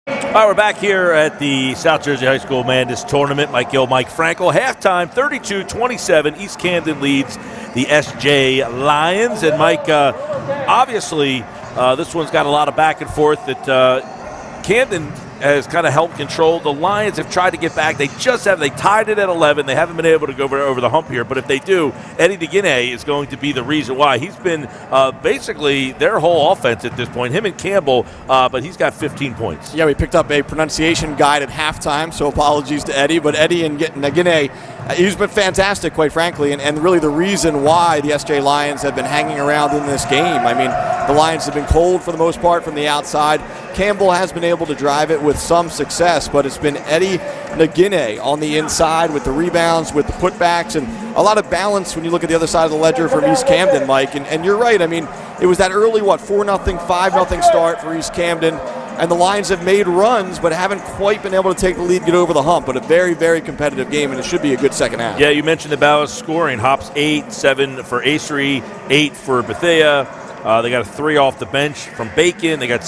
All right, we're back here at the South Jersey High School Madness Tournament. Mike Gill, Mike Frankel. Halftime, 32-27. East Camden leads the SJ Lions. And Mike, obviously, this one's got a lot of back and forth that Camden has kind of helped control. The Lions have tried to get back. They tied it at 11. They haven't been able to go over the hump here. But if they do, Eddie DeGuiney is going to be the reason why. He's been basically their whole offense at this point, him and Campbell, but he's got 15 points. Yeah, we picked up a pronunciation guide at halftime, so apologies to Eddie. But Eddie and DeGuiney, he's been fantastic, quite frankly, and really the reason why the SJ Lions have been hanging around in this game. I mean, the Lions have been cold for the most part from the outside. Campbell has been able to drive it with some success, but it's been Eddie DeGuiney on the inside with the rebounds, with the putbacks, and a lot of balance when you look at the other side of the ledger from East Camden, Mike. And you're right. I mean, it was that early, 4-0, 5-0 start for East Camden, and the Lions have made runs but haven't quite been able to take the lead and get over the hump. But a very, very competitive game, and it should be a good second half. Yeah, you mentioned the balanced scoring. Hops 8, 7 for Acery, 8 for Bethea. They got a 3 off the bench from Bacon. They got,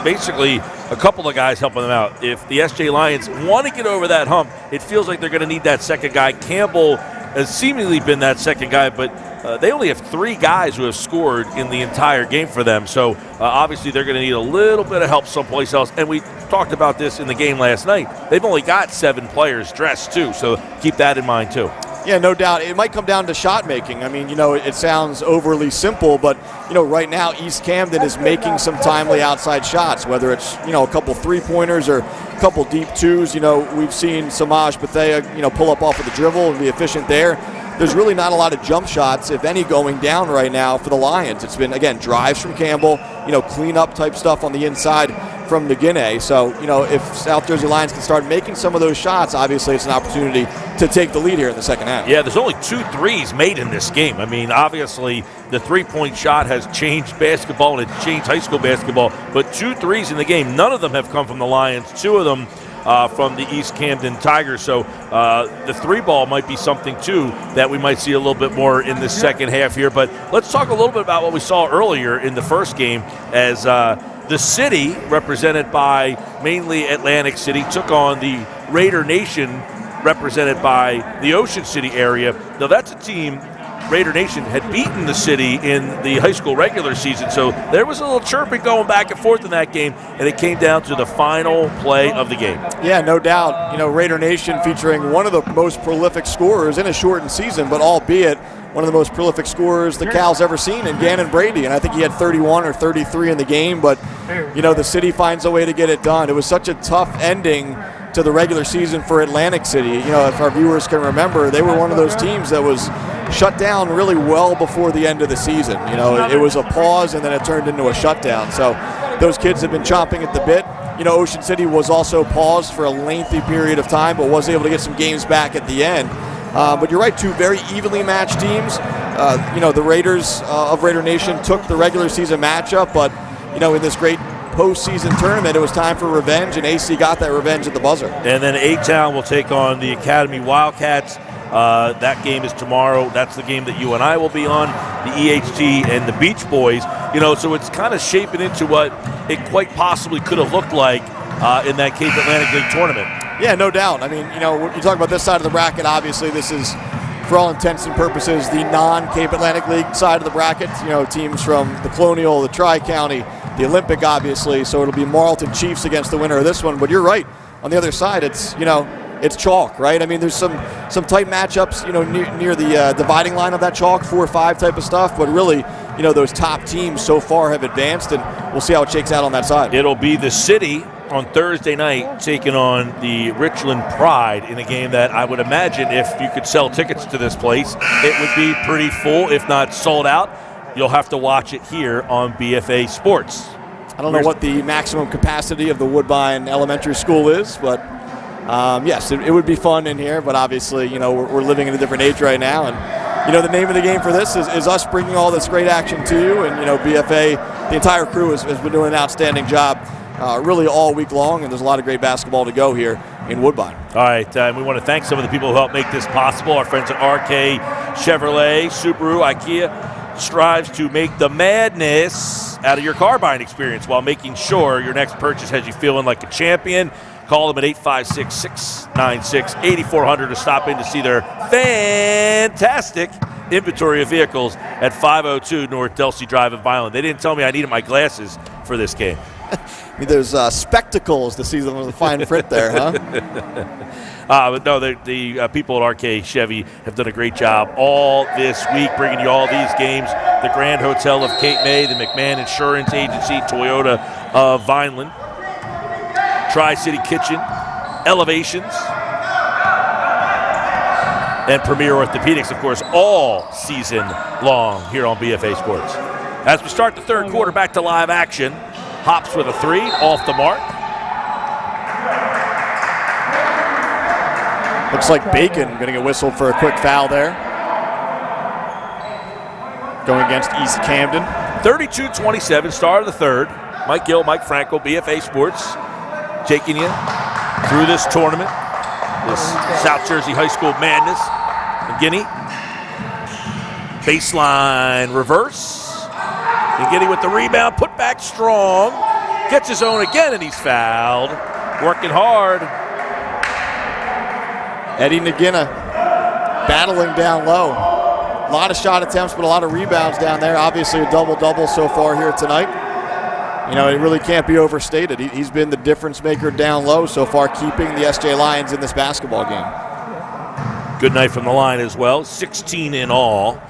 basically a couple of guys helping them out. If the SJ Lions want to get over that hump, it feels like they're going to need that second guy. Campbell has seemingly been that second guy, but they only have 3 guys who have scored in the entire game for them. So obviously they're going to need a little bit of help someplace else. And we talked about this in the game last night. They've only got 7 players dressed too, so keep that in mind too. Yeah, no doubt. It might come down to shot making. I mean, it sounds overly simple, but, right now East Camden is making some timely outside shots, whether it's, a couple three-pointers or a couple deep twos. We've seen Samaj Bethea, pull up off of the dribble and be efficient there. There's really not a lot of jump shots, if any, going down right now for the Lions. It's been, again, drives from Campbell, clean-up type stuff on the inside from DeGuiney. So, if South Jersey Lions can start making some of those shots, obviously it's an opportunity to take the lead here in the second half. Yeah, there's only 2 threes made in this game. I mean, obviously the three-point shot has changed basketball and it's changed high school basketball, but 2 threes in the game, none of them have come from the Lions. 2 of them from the East Camden Tigers. So the 3-ball might be something, too, that we might see a little bit more in the second half here. But let's talk a little bit about what we saw earlier in the first game as the city, represented by mainly Atlantic City, took on the Raider Nation, represented by the Ocean City area. Now that's a team, Raider Nation had beaten the city in the high school regular season, so there was a little chirping going back and forth in that game, and it came down to the final play of the game. Yeah, no doubt. You know, Raider Nation featuring one of the most prolific scorers in a shortened season, but albeit one of the most prolific scorers the Cal's ever seen in Gannon Brady, and I think he had 31 or 33 in the game, but, you know, the city finds a way to get it done. It was such a tough ending to the regular season for Atlantic City. You know, if our viewers can remember, they were one of those teams that was shut down really well before the end of the season. You know, it was a pause and then it turned into a shutdown. So those kids have been chomping at the bit. You know, Ocean City was also paused for a lengthy period of time, but was able to get some games back at the end. But you're right, two very evenly matched teams. You know, the Raiders of Raider Nation took the regular season matchup, but, you know, in this great postseason tournament, it was time for revenge, and AC got that revenge at the buzzer. And then A-Town will take on the Academy Wildcats. That game is tomorrow. That's the game that you and I will be on, the EHT and the Beach Boys. You know, so it's kind of shaping into what it quite possibly could have looked like in that Cape Atlantic League tournament. Yeah, no doubt. I mean, you know, when you talk about this side of the bracket, obviously this is, for all intents and purposes, the non-Cape Atlantic League side of the bracket. You know, teams from the Colonial, the Tri-County, the Olympic, obviously. So it'll be Marlton Chiefs against the winner of this one. But you're right. On the other side, it's, you know, it's chalk, right? I mean, there's some tight matchups, you know, near the dividing line of that chalk, 4-5 type of stuff. But really, you know, those top teams so far have advanced, and we'll see how it shakes out on that side. It'll be the city on Thursday night taking on the Richland Pride in a game that I would imagine if you could sell tickets to this place, it would be pretty full, if not sold out. You'll have to watch it here on BFA Sports. I don't know what the maximum capacity of the Woodbine Elementary School is, but yes, it would be fun in here. But obviously, you know, we're living in a different age right now, and, you know, the name of the game for this is us bringing all this great action to you. And, you know, BFA, the entire crew has been doing an outstanding job really all week long, and there's a lot of great basketball to go here in Woodbine. All right, we want to thank some of the people who helped make this possible. Our friends at RK Chevrolet, Subaru, IKEA strives to make the madness out of your car buying experience while making sure your next purchase has you feeling like a champion. Call them at 856-696-8400 to stop in to see their fantastic inventory of vehicles at 502 North Delsey Drive in Vineland. They didn't tell me I needed my glasses for this game. I mean, there's spectacles to see them with the fine print there, huh? But no, the people at RK Chevy have done a great job all this week, bringing you all these games. The Grand Hotel of Cape May, the McMahon Insurance Agency, Toyota of Vineland, Tri-City Kitchen, Elevations, and Premier Orthopaedics, of course, all season long here on BFA Sports. As we start the third quarter, back to live action. Hops with a three, off the mark. Looks like Bacon going to get whistled for a quick foul there. Going against East Camden. 32-27, start of the third. Mike Gill, Mike Franco, BFA Sports, taking you through this tournament, this South Jersey High School madness. McGinney, baseline reverse. McGinney with the rebound, put back strong. Gets his own again, and he's fouled. Working hard. Eddie Nagina battling down low. A lot of shot attempts, but a lot of rebounds down there. Obviously a double-double so far here tonight. You know, it really can't be overstated. He's been the difference maker down low so far, keeping the SJ Lions in this basketball game. Good night from the line as well. 16 in all.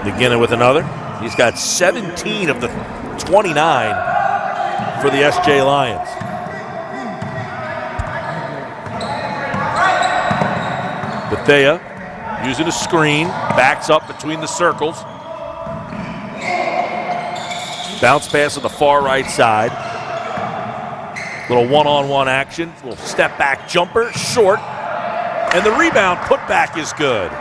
Nagina with another. He's got 17 of the 29 for the SJ Lions. Bethea using a screen, backs up between the circles. Bounce pass on the far right side. Little one-on-one action, little step back jumper, short. And the rebound putback is good.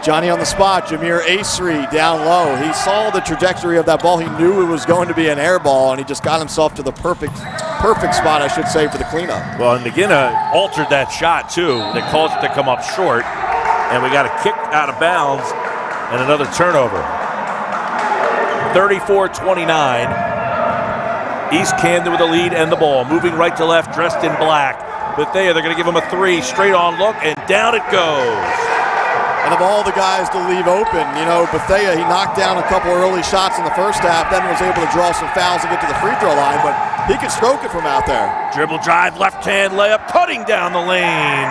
Johnny on the spot, Jameer Asri down low. He saw the trajectory of that ball. He knew it was going to be an air ball, and he just got himself to the perfect spot, I should say, for the cleanup. Well, and Nagina altered that shot, too. That caused it to come up short, and we got a kick out of bounds and another turnover. 34-29. East Camden with the lead and the ball. Moving right to left, dressed in black. Bethea, they're going to give him a three. Straight on look, and down it goes. And of all the guys to leave open, Bethea, he knocked down a couple early shots in the first half, then was able to draw some fouls and get to the free throw line, but he can stroke it from out there. Dribble drive, left-hand layup, cutting down the lane.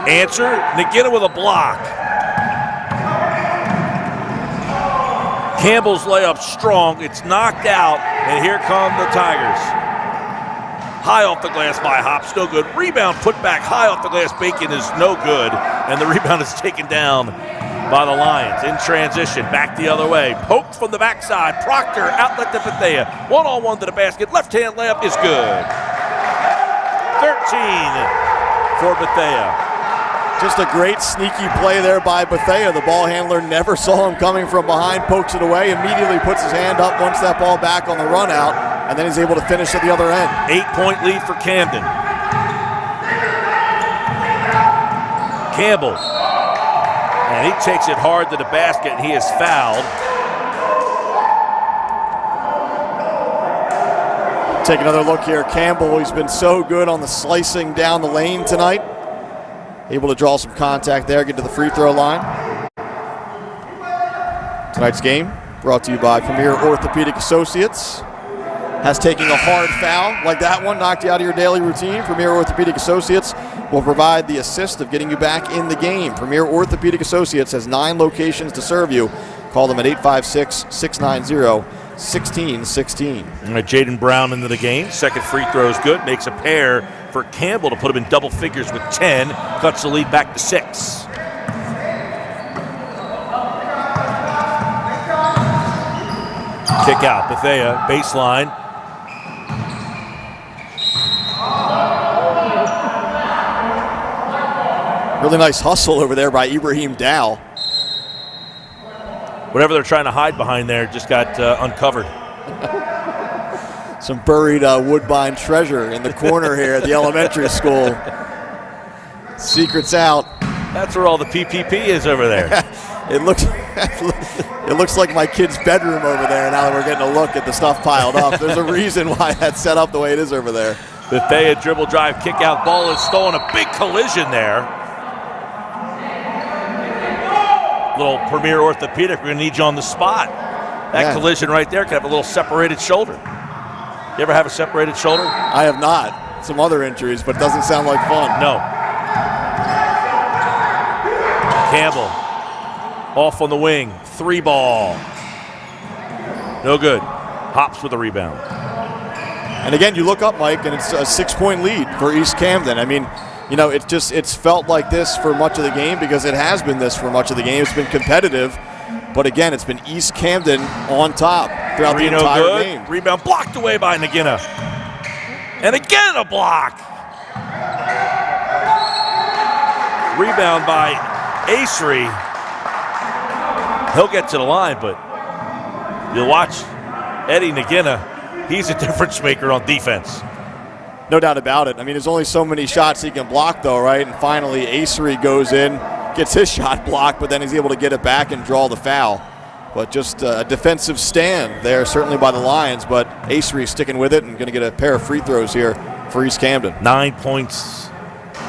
Answer, Nagina with a block. Campbell's layup strong, it's knocked out, and here come the Tigers. High off the glass by Hops, no good. Rebound put back high off the glass, Bacon is no good, and the rebound is taken down by the Lions. In transition, back the other way. Poked from the backside, Proctor, outlet to Bethea. One-on-one to the basket, left-hand layup is good. 13 for Bethea. Just a great sneaky play there by Bethea. The ball handler never saw him coming from behind, pokes it away, immediately puts his hand up, wants that ball back on the run out, and then he's able to finish at the other end. 8-point lead for Camden. Campbell. And he takes it hard to the basket, and he is fouled. Take another look here. Campbell, he's been so good on the slicing down the lane tonight. Able to draw some contact there, get to the free throw line. Tonight's game brought to you by Premier Orthopaedic Associates. Has taken a hard foul like that one, knocked you out of your daily routine. Premier Orthopaedic Associates will provide the assist of getting you back in the game. Premier Orthopaedic Associates has 9 locations to serve you. Call them at 856-690-1616. Jaden Brown into the game. Second free throw is good. Makes a pair for Campbell to put him in double figures with 10. Cuts the lead back to 6. Kick out. Bethea, baseline. Really nice hustle over there by Ibrahim Dow. Whatever they're trying to hide behind there just got uncovered. Some buried Woodbine treasure in the corner here at the elementary school. Secrets out. That's where all the PPP is over there. It looks like my kid's bedroom over there now that we're getting a look at the stuff piled up. There's a reason why that's set up the way it is over there. Bethea dribble drive, kick out, ball is stolen. A big collision there. Little Premier Orthopaedic, we're going to need you on the spot. That collision right there could have a little separated shoulder. You ever have a separated shoulder? I have not. Some other injuries, but it doesn't sound like fun. No. Campbell off on the wing. 3 ball. No good. Hops with a rebound. And again, you look up, Mike, and it's a 6-point lead for East Camden. I mean, it's felt like this for much of the game because it has been this for much of the game. It's been competitive, but again, it's been East Camden on top throughout the entire game. Rebound blocked away by Nagina. And again a block. Rebound by Acery. He'll get to the line, but you'll watch Eddie Nagina. He's a difference maker on defense. No doubt about it. I mean, there's only so many shots he can block, though, right? And finally, Acery goes in, gets his shot blocked, but then he's able to get it back and draw the foul. But just a defensive stand there, certainly by the Lions, but Acery sticking with it and going to get a pair of free throws here for East Camden. 9 points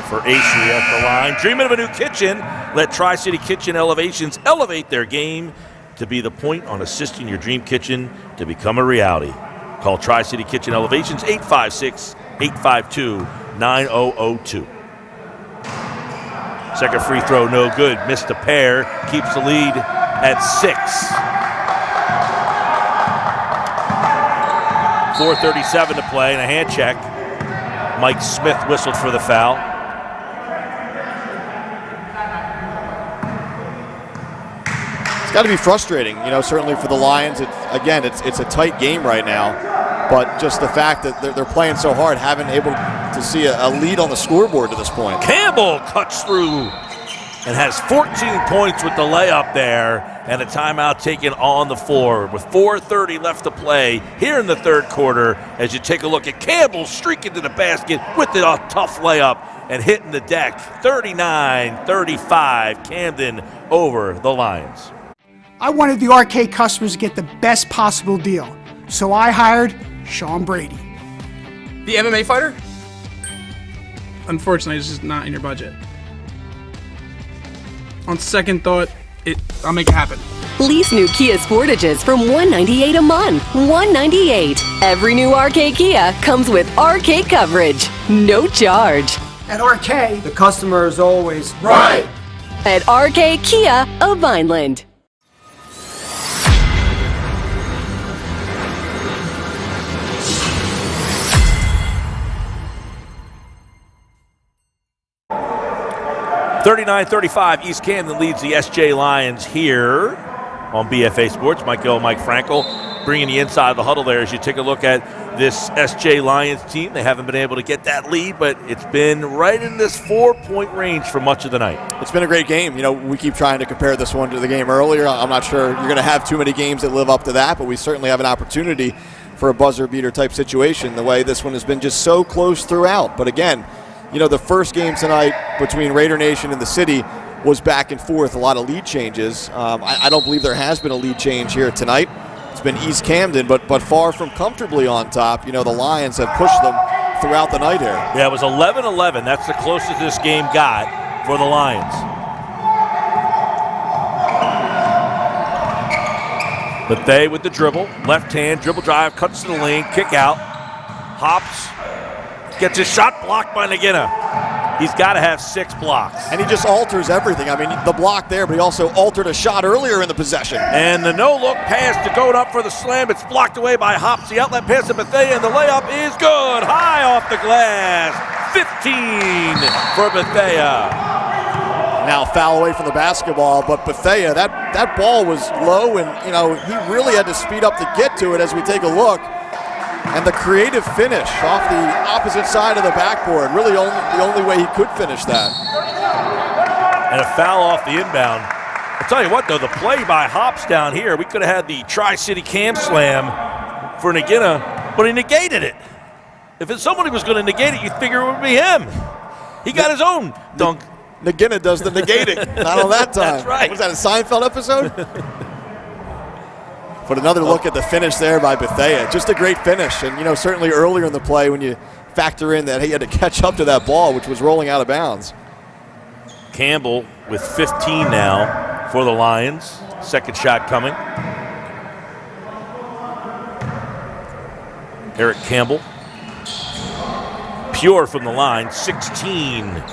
for Acery at the line. Dreaming of a new kitchen? Let Tri-City Kitchen Elevations elevate their game to be the point on assisting your dream kitchen to become a reality. Call Tri-City Kitchen Elevations 856-852-9002. Second free throw, no good. Missed a pair. Keeps the lead at 6. 4:37 to play and a hand check. Mike Smith whistled for the foul. It's got to be frustrating, certainly for the Lions. It's a tight game right now. But just the fact that they're playing so hard, haven't able to see a lead on the scoreboard to this point. Campbell cuts through and has 14 points with the layup there, and a timeout taken on the floor with 4:30 left to play here in the third quarter as you take a look at Campbell streaking to the basket with the tough layup and hitting the deck. 39-35, Camden over the Lions. I wanted the arcade customers to get the best possible deal, so I hired Sean Brady. The MMA fighter? Unfortunately, it's just not in your budget. On second thought, I'll make it happen. Lease new Kia Sportages from $198 a month. $198. Every new RK Kia comes with arcade coverage. No charge. At RK, The customer is always Right. At RK Kia of Vineland. (39-35) East Camden leads the SJ Lions here on BFA Sports. Mike Frankel bringing you inside the huddle there as you take a look at this SJ Lions team. They haven't been able to get that lead, but it's been right in this 4-point range for much of the night. It's been a great game. You know, we keep trying to compare this one to the game earlier. I'm not sure you're going to have too many games that live up to that, but we certainly have an opportunity for a buzzer beater type situation, the way this one has been just so close throughout. But again, you know, the first game tonight between Raider Nation and the City was back and forth, a lot of lead changes. I don't believe there has been a lead change here tonight. It's been East Camden, but far from comfortably on top. You know, the Lions have pushed them throughout the night here. Yeah, it was 11-11. That's the closest this game got for the Lions. But they with the dribble, left hand, dribble drive, cuts to the lane, kick out, hops, gets his shot blocked by Nagina. He's got to have 6 blocks. And he just alters everything. I mean, the block there, but he also altered a shot earlier in the possession. And the no-look pass to go up for the slam. It's blocked away by Hops. The outlet pass to Bethea, and the layup is good. High off the glass. 15 for Bethea. Now foul away from the basketball, but Bethea, that ball was low, and, you know, he really had to speed up to get to it as we take a look. And the creative finish off the opposite side of the backboard, really the only way he could finish that. And a foul off the inbound. I'll tell you what, though, the play by Hops down here, we could have had the Tri-City Cam Slam for Nagina, but he negated it. If somebody was going to negate it, you'd figure it would be him. He got his own dunk. Nagina does the negating. Not on that time. That's right. Was that a Seinfeld episode? But another look at the finish there by Bethea. Just a great finish. And, you know, certainly earlier in the play when you factor in that he had to catch up to that ball, which was rolling out of bounds. Campbell with 15 now for the Lions. Second shot coming. Eric Campbell. Pure from the line, 16.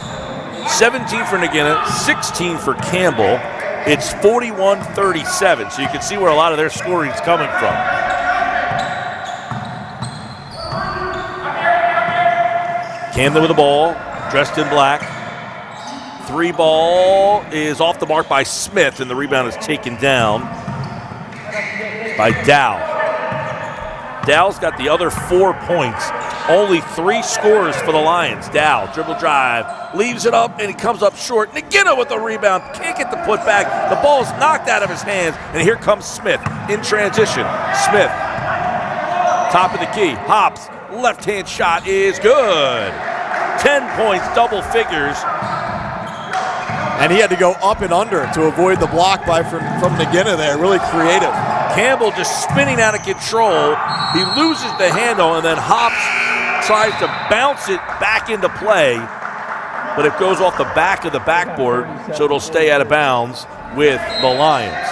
17 for Nagina, 16 for Campbell. It's 41-37, so you can see where a lot of their scoring is coming from. Camden with the ball, dressed in black. 3 ball is off the mark by Smith, and the rebound is taken down by Dow. Dow's got the other 4 points. Only 3 scores for the Lions. Dow, dribble drive, leaves it up, and he comes up short. Nagina with the rebound, can't get the putback. The ball's knocked out of his hands, and here comes Smith in transition. Smith, top of the key, Hops, left-hand shot is good. 10 points, double figures. And he had to go up and under to avoid the block from Nagina there. Really creative. Campbell just spinning out of control. He loses the handle, and then Hops tries to bounce it back into play, but it goes off the back of the backboard, so it'll stay out of bounds with the Lions.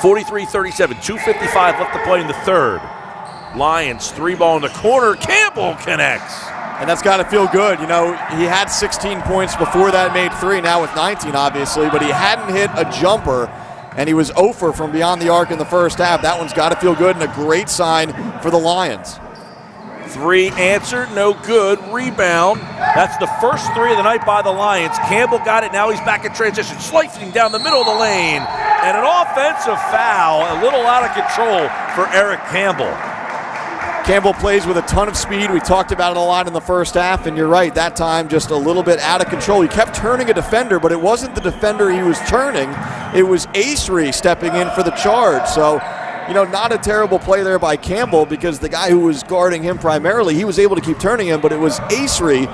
43-37, 2:55 left to play in the third. Lions 3 ball in the corner. Campbell connects. And that's got to feel good. You know, he had 16 points before that, made 3, now with 19, obviously, but he hadn't hit a jumper, and he was 0 for from beyond the arc in the first half. That one's got to feel good and a great sign for the Lions. 3 answered, no good. Rebound. That's the first 3 of the night by the Lions. Campbell got it. Now he's back in transition, slicing down the middle of the lane. And an offensive foul, a little out of control for Eric Campbell. Campbell plays with a ton of speed. We talked about it a lot in the first half, and you're right, that time just a little bit out of control. He kept turning a defender, but it wasn't the defender he was turning. It was Acery stepping in for the charge. So, not a terrible play there by Campbell, because the guy who was guarding him primarily, he was able to keep turning him, but it was Acery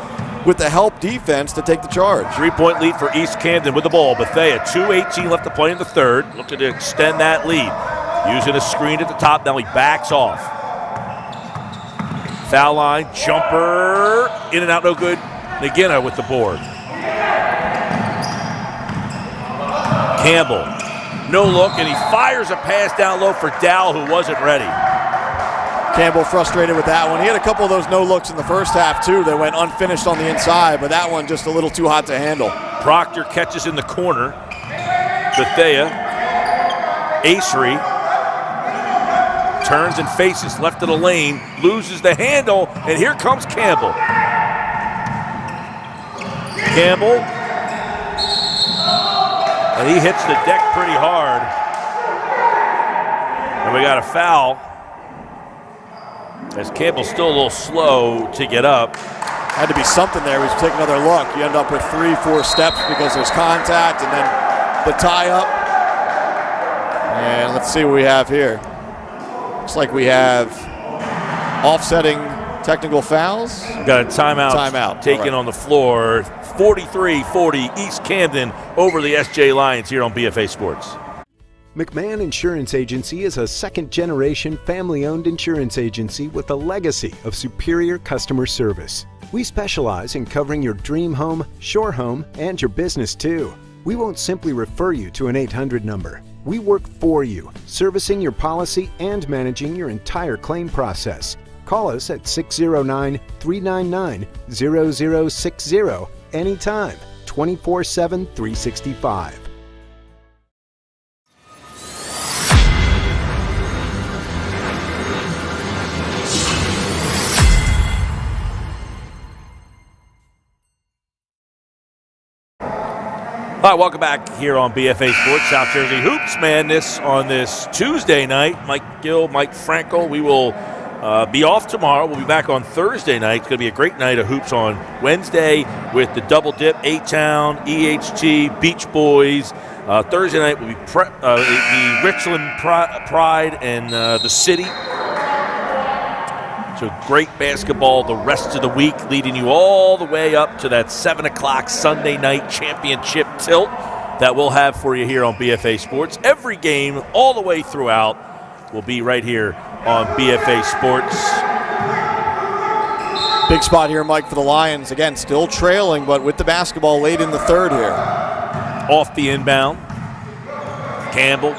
with the help defense to take the charge. 3-point lead for East Camden with the ball. Bethea, 2:18 left to play in the third. Looking to extend that lead. Using a screen at the top, now he backs off. Foul line, jumper, in and out, no good. Nagina with the board. Campbell, no look, and he fires a pass down low for Dow, who wasn't ready. Campbell frustrated with that one. He had a couple of those no looks in the first half too that went unfinished on the inside, but that one just a little too hot to handle. Proctor catches in the corner. Bethea, Acery, turns and faces left of the lane, loses the handle, and here comes Campbell. Campbell, and he hits the deck pretty hard. And we got a foul, as Campbell's still a little slow to get up. Had to be something there. We should take another look. You end up with 3-4 steps because there's contact, and then the tie up. And let's see what we have here. Looks like we have offsetting technical fouls. We've got a timeout taken on the floor. 43-40 East Camden over the SJ Lions here on BFA Sports. McMahon Insurance Agency is a second-generation family-owned insurance agency with a legacy of superior customer service. We specialize in covering your dream home, shore home, and your business too. We won't simply refer you to an 800 number. We work for you, servicing your policy and managing your entire claim process. Call us at 609-399-0060 anytime, 24/7, 365. All right, welcome back here on BFA Sports, South Jersey Hoops Madness on this Tuesday night. Mike Gill, Mike Frankel. We will be off tomorrow. We'll be back on Thursday night. It's going to be a great night of hoops on Wednesday with the Double Dip, A-Town, EHT, Beach Boys. Thursday night will be the Richland Pride and the City. So great basketball the rest of the week, leading you all the way up to that 7 o'clock Sunday night championship tilt that we'll have for you here on BFA Sports. Every game all the way throughout will be right here on BFA Sports. Big spot here, Mike, for the Lions. Again, still trailing, but with the basketball late in the third here. Off the inbound. Campbell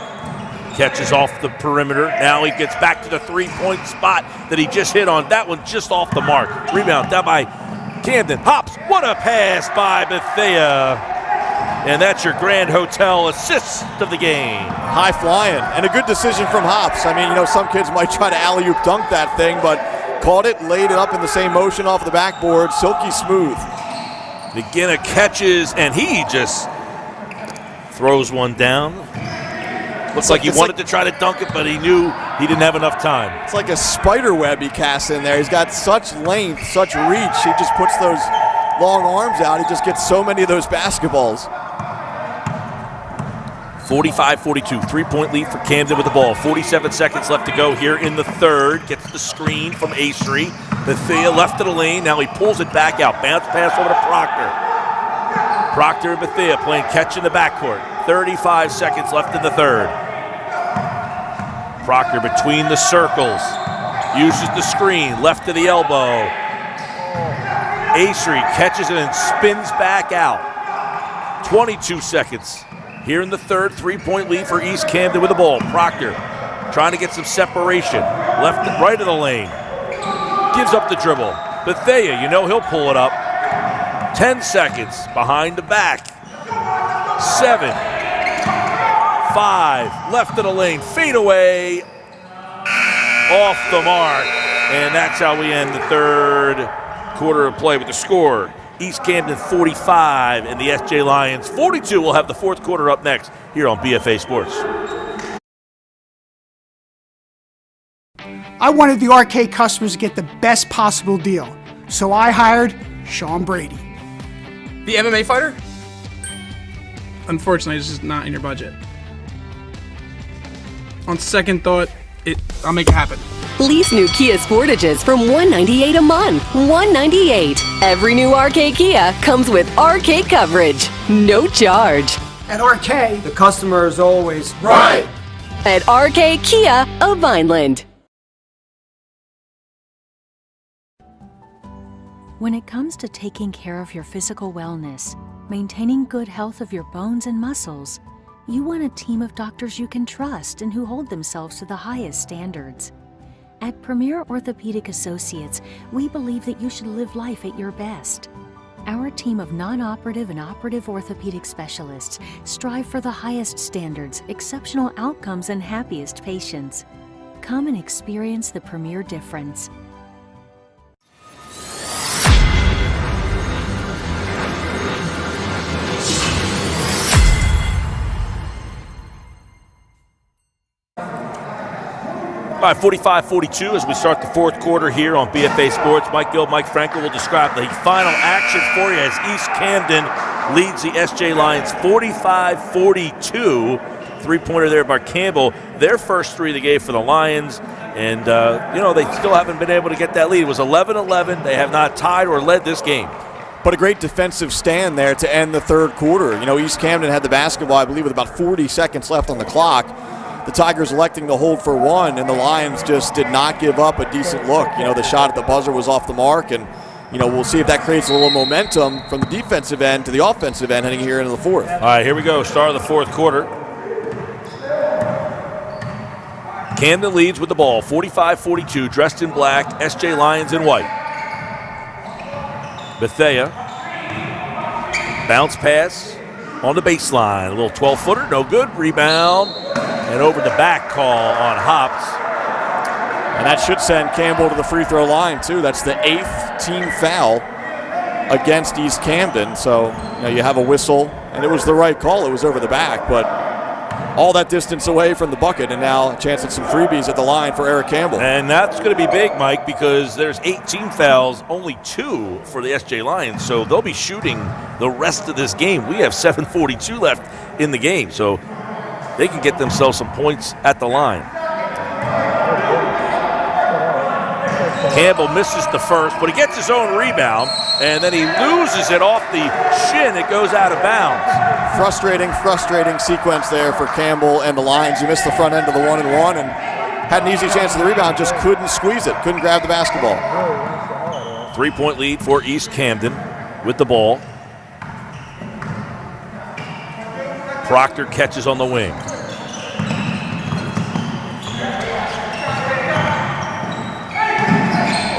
catches off the perimeter. Now he gets back to the three-point spot that he just hit on. That one just off the mark. Rebound down by Camden. Hops. What a pass by Bethea. And that's your Grand Hotel assist of the game. High flying. And a good decision from Hops. I mean, some kids might try to alley-oop dunk that thing, but caught it, laid it up in the same motion off the backboard. Silky smooth. McGinnis catches, and he just throws one down. Looks like he wanted to try to dunk it, but he knew he didn't have enough time. It's like a spider web he casts in there. He's got such length, such reach. He just puts those long arms out. He just gets so many of those basketballs. 45-42, three-point lead for Camden with the ball. 47 seconds left to go here in the third. Gets the screen from Acery. Bethea left of the lane. Now he pulls it back out. Bounce pass over to Proctor. Proctor and Bethea playing catch in the backcourt. 35 seconds left in the third. Proctor between the circles. Uses the screen, left to the elbow. Acery catches it and spins back out. 22 seconds. Here in the third, three-point lead for East Camden with the ball. Proctor trying to get some separation. Left and right of the lane. Gives up the dribble. Bethea, he'll pull it up. 10 seconds behind the back. 7, 5, left of the lane. Fade away. Off the mark. And that's how we end the third quarter of play with the score. East Camden 45 and the SJ Lions 42. We'll have the fourth quarter up next here on BFA Sports. I wanted the RK customers to get the best possible deal, so I hired Sean Brady. The MMA fighter? Unfortunately, it's just not in your budget. On second thought, I'll make it happen. Lease new Kia Sportages from $198 a month. $198. Every new RK Kia comes with RK coverage. No charge. At RK, The customer is always Right. At RK Kia of Vineland. When it comes to taking care of your physical wellness, maintaining good health of your bones and muscles, you want a team of doctors you can trust and who hold themselves to the highest standards. At Premier Orthopaedic Associates, we believe that you should live life at your best. Our team of non-operative and operative orthopedic specialists strive for the highest standards, exceptional outcomes, and happiest patients. Come and experience the Premier difference. All right, 45-42 as we start the fourth quarter here on BFA Sports. Mike Gill, Mike Frankel will describe the final action for you as East Camden leads the SJ Lions 45-42. Three-pointer there by Campbell. Their first three they gave for the Lions. And, they still haven't been able to get that lead. It was 11-11. They have not tied or led this game. But a great defensive stand there to end the third quarter. East Camden had the basketball, I believe, with about 40 seconds left on the clock. The Tigers electing to hold for one, and the Lions just did not give up a decent look. The shot at the buzzer was off the mark, and, we'll see if that creates a little momentum from the defensive end to the offensive end heading here into the fourth. All right, here we go. Start of the fourth quarter. Camden leads with the ball, 45-42, dressed in black, SJ Lions in white. Bethea, bounce pass on the baseline. A little 12-footer, no good. Rebound, and over the back call on Hops. And that should send Campbell to the free throw line, too. That's the 8th team foul against East Camden. So, you have a whistle, and it was the right call. It was over the back, but all that distance away from the bucket, and now a chance at some freebies at the line for Eric Campbell. And that's going to be big, Mike, because there's 8 team fouls, only 2 for the SJ Lions, so they'll be shooting the rest of this game. We have 7:42 left in the game, so they can get themselves some points at the line. Campbell misses the first, but he gets his own rebound, and then he loses it off the shin. It goes out of bounds. Frustrating sequence there for Campbell and the Lions. You missed the front end of the 1-and-1 and had an easy chance of the rebound, just couldn't squeeze it, couldn't grab the basketball. 3-point lead for East Camden with the ball. Proctor catches on the wing.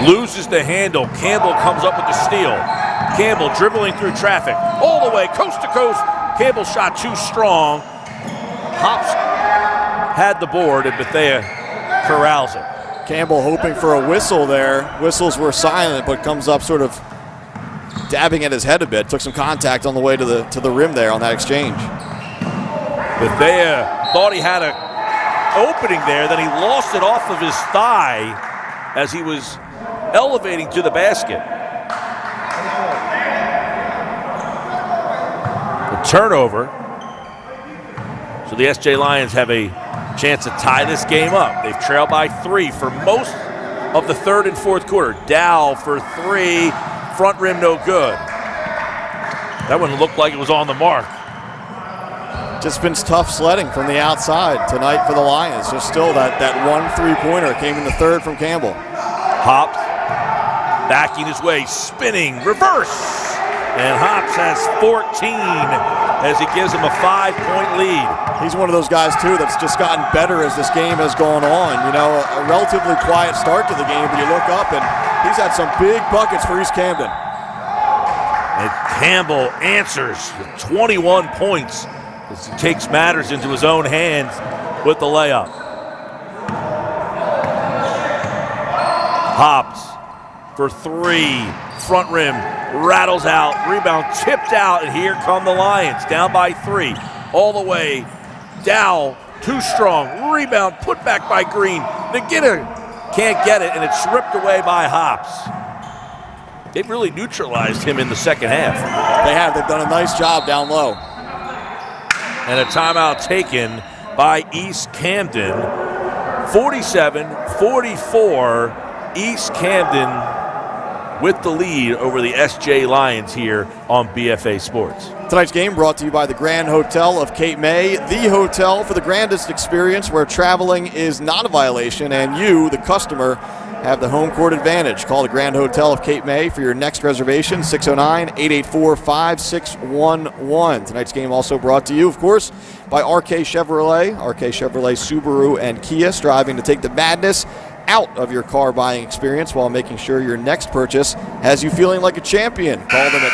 Loses the handle. Campbell comes up with the steal. Campbell dribbling through traffic all the way coast to coast. Campbell shot too strong. Hops had the board and Bethea corrals it. Campbell hoping for a whistle there. Whistles were silent, but comes up sort of dabbing at his head a bit. Took some contact on the way to the rim there on that exchange. Bethea thought he had an opening there, then he lost it off of his thigh as he was elevating to the basket. The turnover. So the SJ Lions have a chance to tie this game up. They've trailed by 3 for most of the third and fourth quarter. Dow for 3, front rim no good. That one looked like it was on the mark. Just been tough sledding from the outside tonight for the Lions. Just still that 1 3-pointer came in the third from Campbell. Hops backing his way, spinning, reverse. And Hops has 14 as he gives him a 5-point lead. He's one of those guys, too, that's just gotten better as this game has gone on. A relatively quiet start to the game, but you look up and he's had some big buckets for East Camden. And Campbell answers with 21 points as he takes matters into his own hands with the layup. Hops for 3, front rim, rattles out, rebound tipped out, and here come the Lions, down by 3, all the way. Dow, too strong, rebound put back by Green. They get a can't get it, and it's ripped away by Hops. They've really neutralized him in the second half. They have. They've done a nice job down low. And a timeout taken by East Camden. 47-44, East Camden with the lead over the SJ Lions here on BFA Sports. Tonight's game brought to you by the Grand Hotel of Cape May, the hotel for the grandest experience where traveling is not a violation and you, the customer, have the home court advantage. Call the Grand Hotel of Cape May for your next reservation, 609-884-5611. Tonight's game also brought to you, of course, by RK Chevrolet. RK Chevrolet, Subaru, and Kia, striving to take the madness out of your car buying experience while making sure your next purchase has you feeling like a champion. Call them at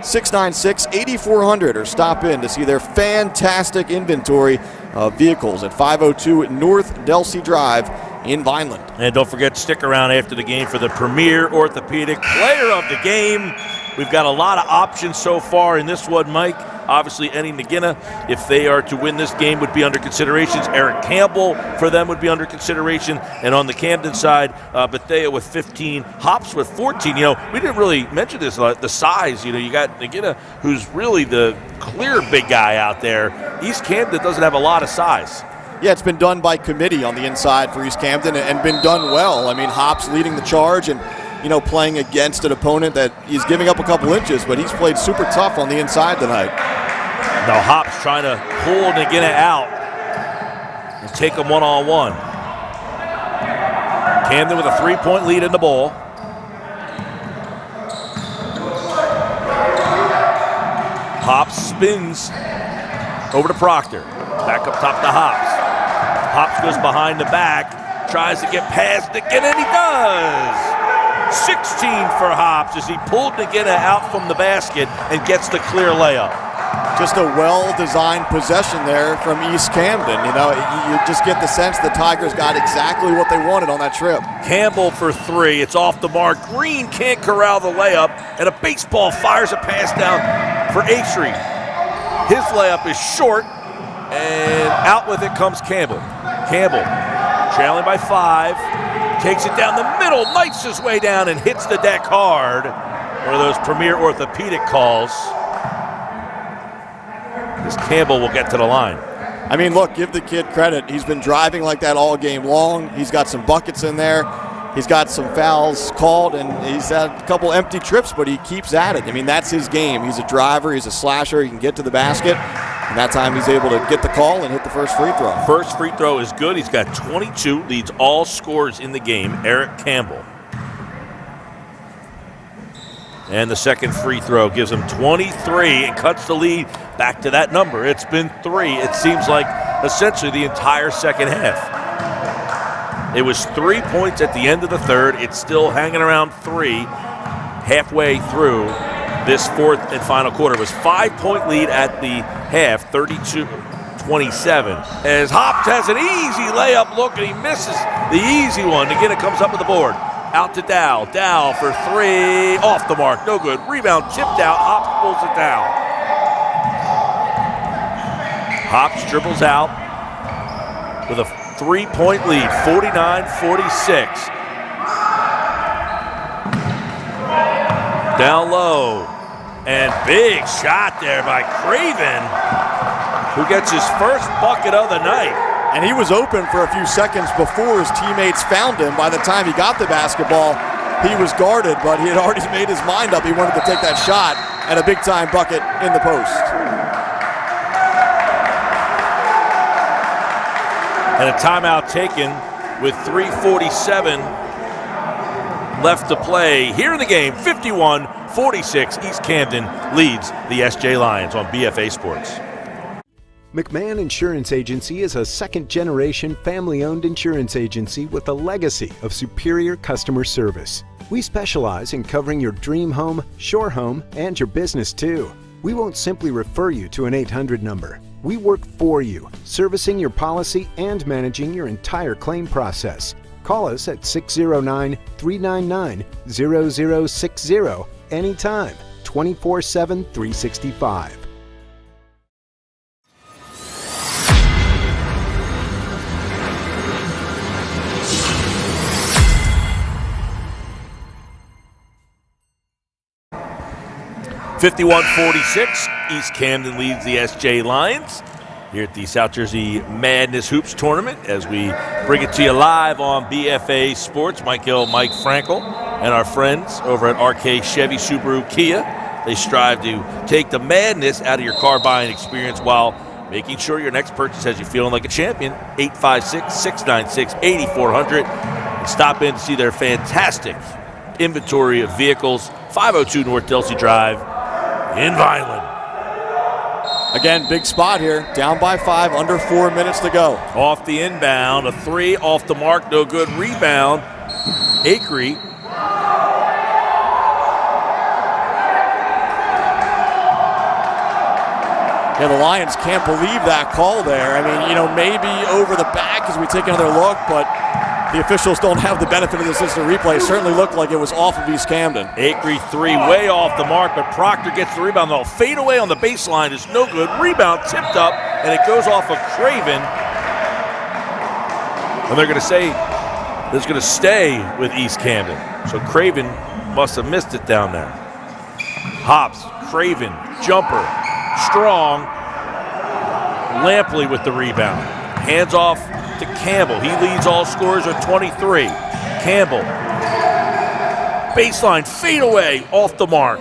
856-696-8400 or stop in to see their fantastic inventory of vehicles at 502 North Delsey Drive in Vineland. And don't forget to stick around after the game for the premier orthopedic player of the game. We've got a lot of options so far in this one, Mike. Obviously, Eddie McGinnis, if they are to win this game, would be under considerations. Eric Campbell, for them, would be under consideration. And on the Camden side, Bethea with 15, Hops with 14. You know, we didn't really mention this, the size. You know, you got McGinnis, who's really the clear big guy out there. East Camden doesn't have a lot of size. Yeah, it's been done by committee on the inside for East Camden and been done well. I mean, Hops leading the charge and, you know, playing against an opponent that he's giving up a couple inches, but he's played super tough on the inside tonight. Now Hops trying to pull McGinnis out and take him one-on-one. Camden with a 3-point lead in the ball. Hops spins over to Proctor. Back up top to Hops. Hops goes behind the back, tries to get past McGinnis, and he does! 16 for Hops as he pulled McGinnis out from the basket and gets the clear layup. Just a well-designed possession there from East Camden. You know, you just get the sense the Tigers got exactly what they wanted on that trip. Campbell for 3. It's off the mark. Green can't corral the layup, and a baseball fires a pass down for A Street. His layup is short, and out with it comes Campbell. Campbell, trailing by 5, takes it down the middle, knifes his way down, and hits the deck hard. One of those premier orthopedic calls. As Campbell will get to the line. I mean, look, give the kid credit. He's been driving like that all game long. He's got some buckets in there. He's got some fouls called, and he's had a couple empty trips, but he keeps at it. I mean, that's his game. He's a driver. He's a slasher. He can get to the basket. And that time he's able to get the call and hit the first free throw. First free throw is good. He's got 22, leads all scorers in the game, Eric Campbell. And the second free throw gives him 23 and cuts the lead back to that number. It's been 3. It seems like essentially the entire second half. It was 3 points at the end of the third. It's still hanging around 3 halfway through this fourth and final quarter. It was 5-point lead at the half, 32-27. As Hops has an easy layup look and he misses the easy one. Again, it comes up with the board. Out to Dow. Dow for 3. Off the mark. No good. Rebound tipped out. Hops pulls it down. Hops dribbles out with a 3-point lead. 49-46. Down low. And big shot there by Craven, who gets his first bucket of the night. And he was open for a few seconds before his teammates found him. By the time he got the basketball, he was guarded, but he had already made his mind up. He wanted to take that shot and a big-time bucket in the post. And a timeout taken with 3:47 left to play here in the game. 51-46, East Camden leads the SJ Lions on BFA Sports. McMahon Insurance Agency is a second-generation family-owned insurance agency with a legacy of superior customer service. We specialize in covering your dream home, shore home, and your business too. We won't simply refer you to an 800 number. We work for you, servicing your policy and managing your entire claim process. Call us at 609-399-0060 anytime, 24/7, 365. 51-46, East Camden leads the SJ Lions here at the South Jersey Madness Hoops Tournament as we bring it to you live on BFA Sports. Mike Hill, Mike Frankel, and our friends over at RK Chevy Subaru Kia. They strive to take the madness out of your car buying experience while making sure your next purchase has you feeling like a champion. 856-696-8400. And stop in to see their fantastic inventory of vehicles. 502 North Delsey Drive in Vineland. Again, big spot here. Down by 5, under 4 minutes to go. Off the inbound, a 3 off the mark, no good. Rebound, Acree. Yeah, the Lions can't believe that call there. I mean, maybe over the back as we take another look, but the officials don't have the benefit of this instant replay. It certainly looked like it was off of East Camden. Acree 3 way off the mark, but Proctor gets the rebound. They'll fade away on the baseline is no good. Rebound tipped up, and it goes off of Craven. And they're going to say it's going to stay with East Camden. So Craven must have missed it down there. Hops, Craven, jumper, strong. Lampley with the rebound. Hands off to Campbell. He leads all scorers with 23. Campbell. Baseline, fade away, off the mark.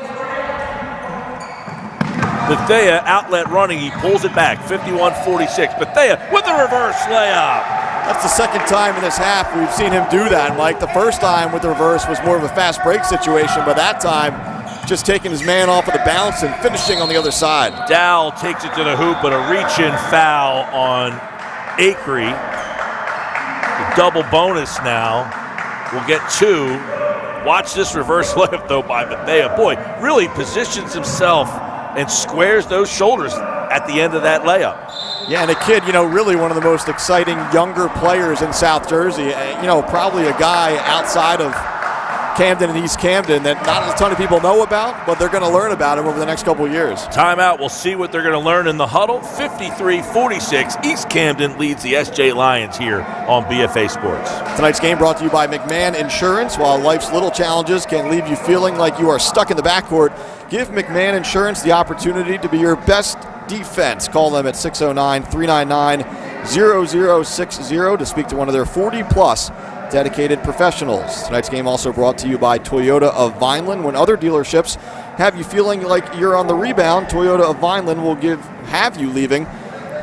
Bethea outlet running. He pulls it back, 51-46. Bethea with the reverse layup. That's the second time in this half we've seen him do that, Mike. The first time with the reverse was more of a fast break situation, but that time just taking his man off of the bounce and finishing on the other side. Dowell takes it to the hoop, but a reach-in foul on Acree. The double bonus now. We'll get 2. Watch this reverse layup, though, by Bethea. Boy, really positions himself and squares those shoulders at the end of that layup. Yeah, and a kid, really one of the most exciting younger players in South Jersey. Probably a guy outside of Camden and East Camden that not a ton of people know about, but they're going to learn about him over the next couple of years. Timeout. We'll see what they're going to learn in the huddle. 53-46. East Camden leads the SJ Lions here on BFA Sports. Tonight's game brought to you by McMahon Insurance. While life's little challenges can leave you feeling like you are stuck in the backcourt, give McMahon Insurance the opportunity to be your best defense. Call them at 609-399-0060 to speak to one of their 40-plus dedicated professionals. Tonight's game also brought to you by Toyota of Vineland. When other dealerships have you feeling like you're on the rebound, Toyota of Vineland will have you leaving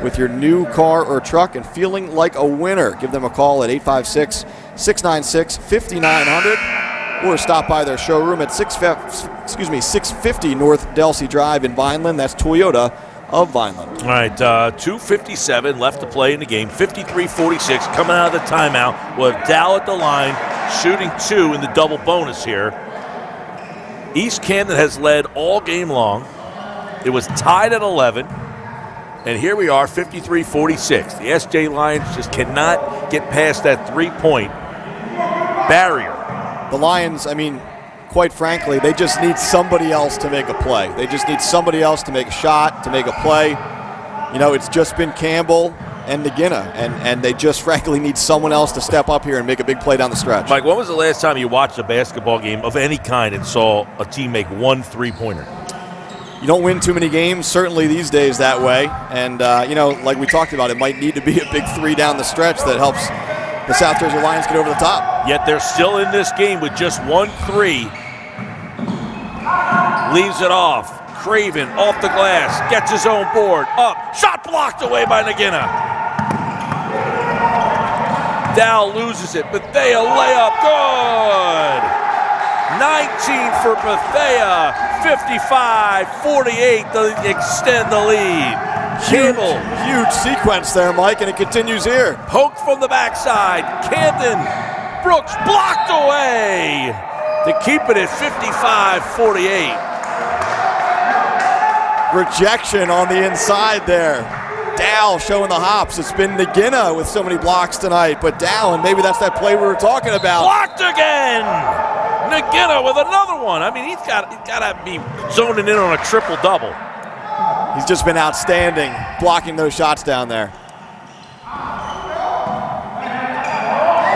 with your new car or truck and feeling like a winner. Give them a call at 856-696-5900 or stop by their showroom at 650 North Delsey Drive in Vineland. That's Toyota of Vineland. All right, 2:57 left to play in the game. 53-46 coming out of the timeout. We'll have Dow at the line, shooting 2 in the double bonus here. East Camden has led all game long. It was tied at 11. And here we are, 53-46. The SJ Lions just cannot get past that three-point barrier. The Lions, quite frankly, they just need somebody else to make a play. They just need somebody else to make a shot, to make a play. It's just been Campbell and Nagina, and they just frankly need someone else to step up here and make a big play down the stretch. Mike, when was the last time you watched a basketball game of any kind and saw a team make one three-pointer? You don't win too many games, certainly these days that way. And, like we talked about, it might need to be a big 3 down the stretch that helps the South Jersey Lions get over the top. Yet they're still in this game with just 1 3. Leaves it off. Craven off the glass. Gets his own board. Up. Shot blocked away by Nagina. Dow loses it. Bethea layup. Good. 19 for Bethea. 55-48 to extend the lead. Campbell. Huge sequence there, Mike, and it continues here. Poked from the backside. Camden. Brooks blocked away to keep it at 55-48. Rejection on the inside there. Dow showing the hops. It's been Nagina with so many blocks tonight, but Dow, and maybe that's that play we were talking about. Blocked again! Nagina with another one. He's got to be zoning in on a triple-double. He's just been outstanding blocking those shots down there.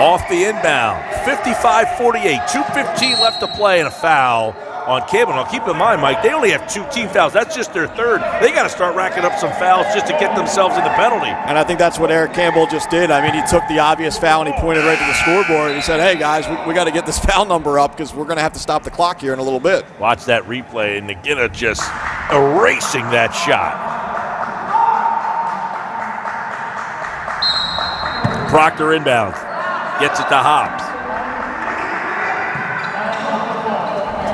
Off the inbound, 55-48, 2:15 left to play, and a foul on Camden. Now, keep in mind, Mike, they only have 2 team fouls. That's just their third. They got to start racking up some fouls just to get themselves in the penalty. And I think that's what Eric Campbell just did. I mean, he took the obvious foul and he pointed right to the scoreboard. He said, hey, guys, we got to get this foul number up because we're going to have to stop the clock here in a little bit. Watch that replay, and McGinnis just erasing that shot. Proctor inbounds. Gets it to Hobbs.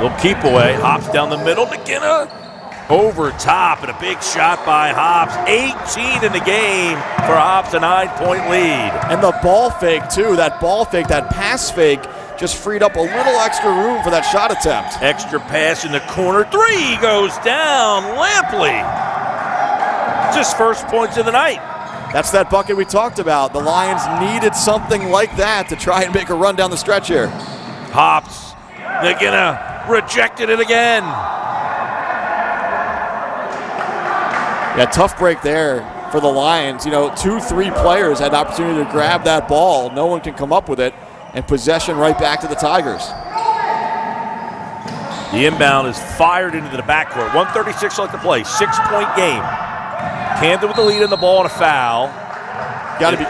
Little keep away. Hobbs down the middle. McGinnis over top, and a big shot by Hobbs. 18 in the game for Hobbs, a 9-point lead. And the ball fake, too. That ball fake, that pass fake, just freed up a little extra room for that shot attempt. Extra pass in the corner. 3 goes down. Lampley. It's his first points of the night. That's that bucket we talked about. The Lions needed something like that to try and make a run down the stretch here. Hobbs. McGinnis rejected it again. Yeah, tough break there for the Lions. 2-3 players had an opportunity to grab that ball. No one can come up with it. And possession right back to the Tigers. The inbound is fired into the backcourt. 1:36 left to play. 6-point game. Camden with the lead in the ball and a foul. Got to be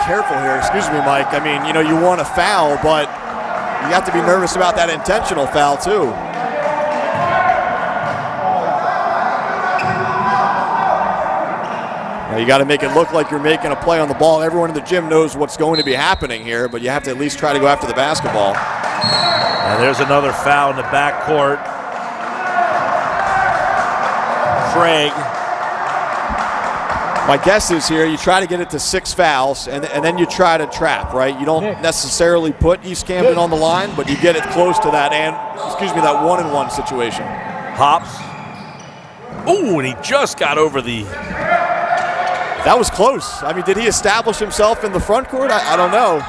careful here. Excuse me, Mike. I mean, you want a foul, but you have to be nervous about that intentional foul too. Now you got to make it look like you're making a play on the ball. Everyone in the gym knows what's going to be happening here, but you have to at least try to go after the basketball. And there's another foul in the backcourt. Craig. My guess is here you try to get it to 6 fouls, and then you try to trap, right? You don't necessarily put East Camden on the line, but you get it close to that, that 1-and-1 situation. Hobbs. Ooh, and he just got over the... That was close. I mean, did he establish himself in the front court? I don't know.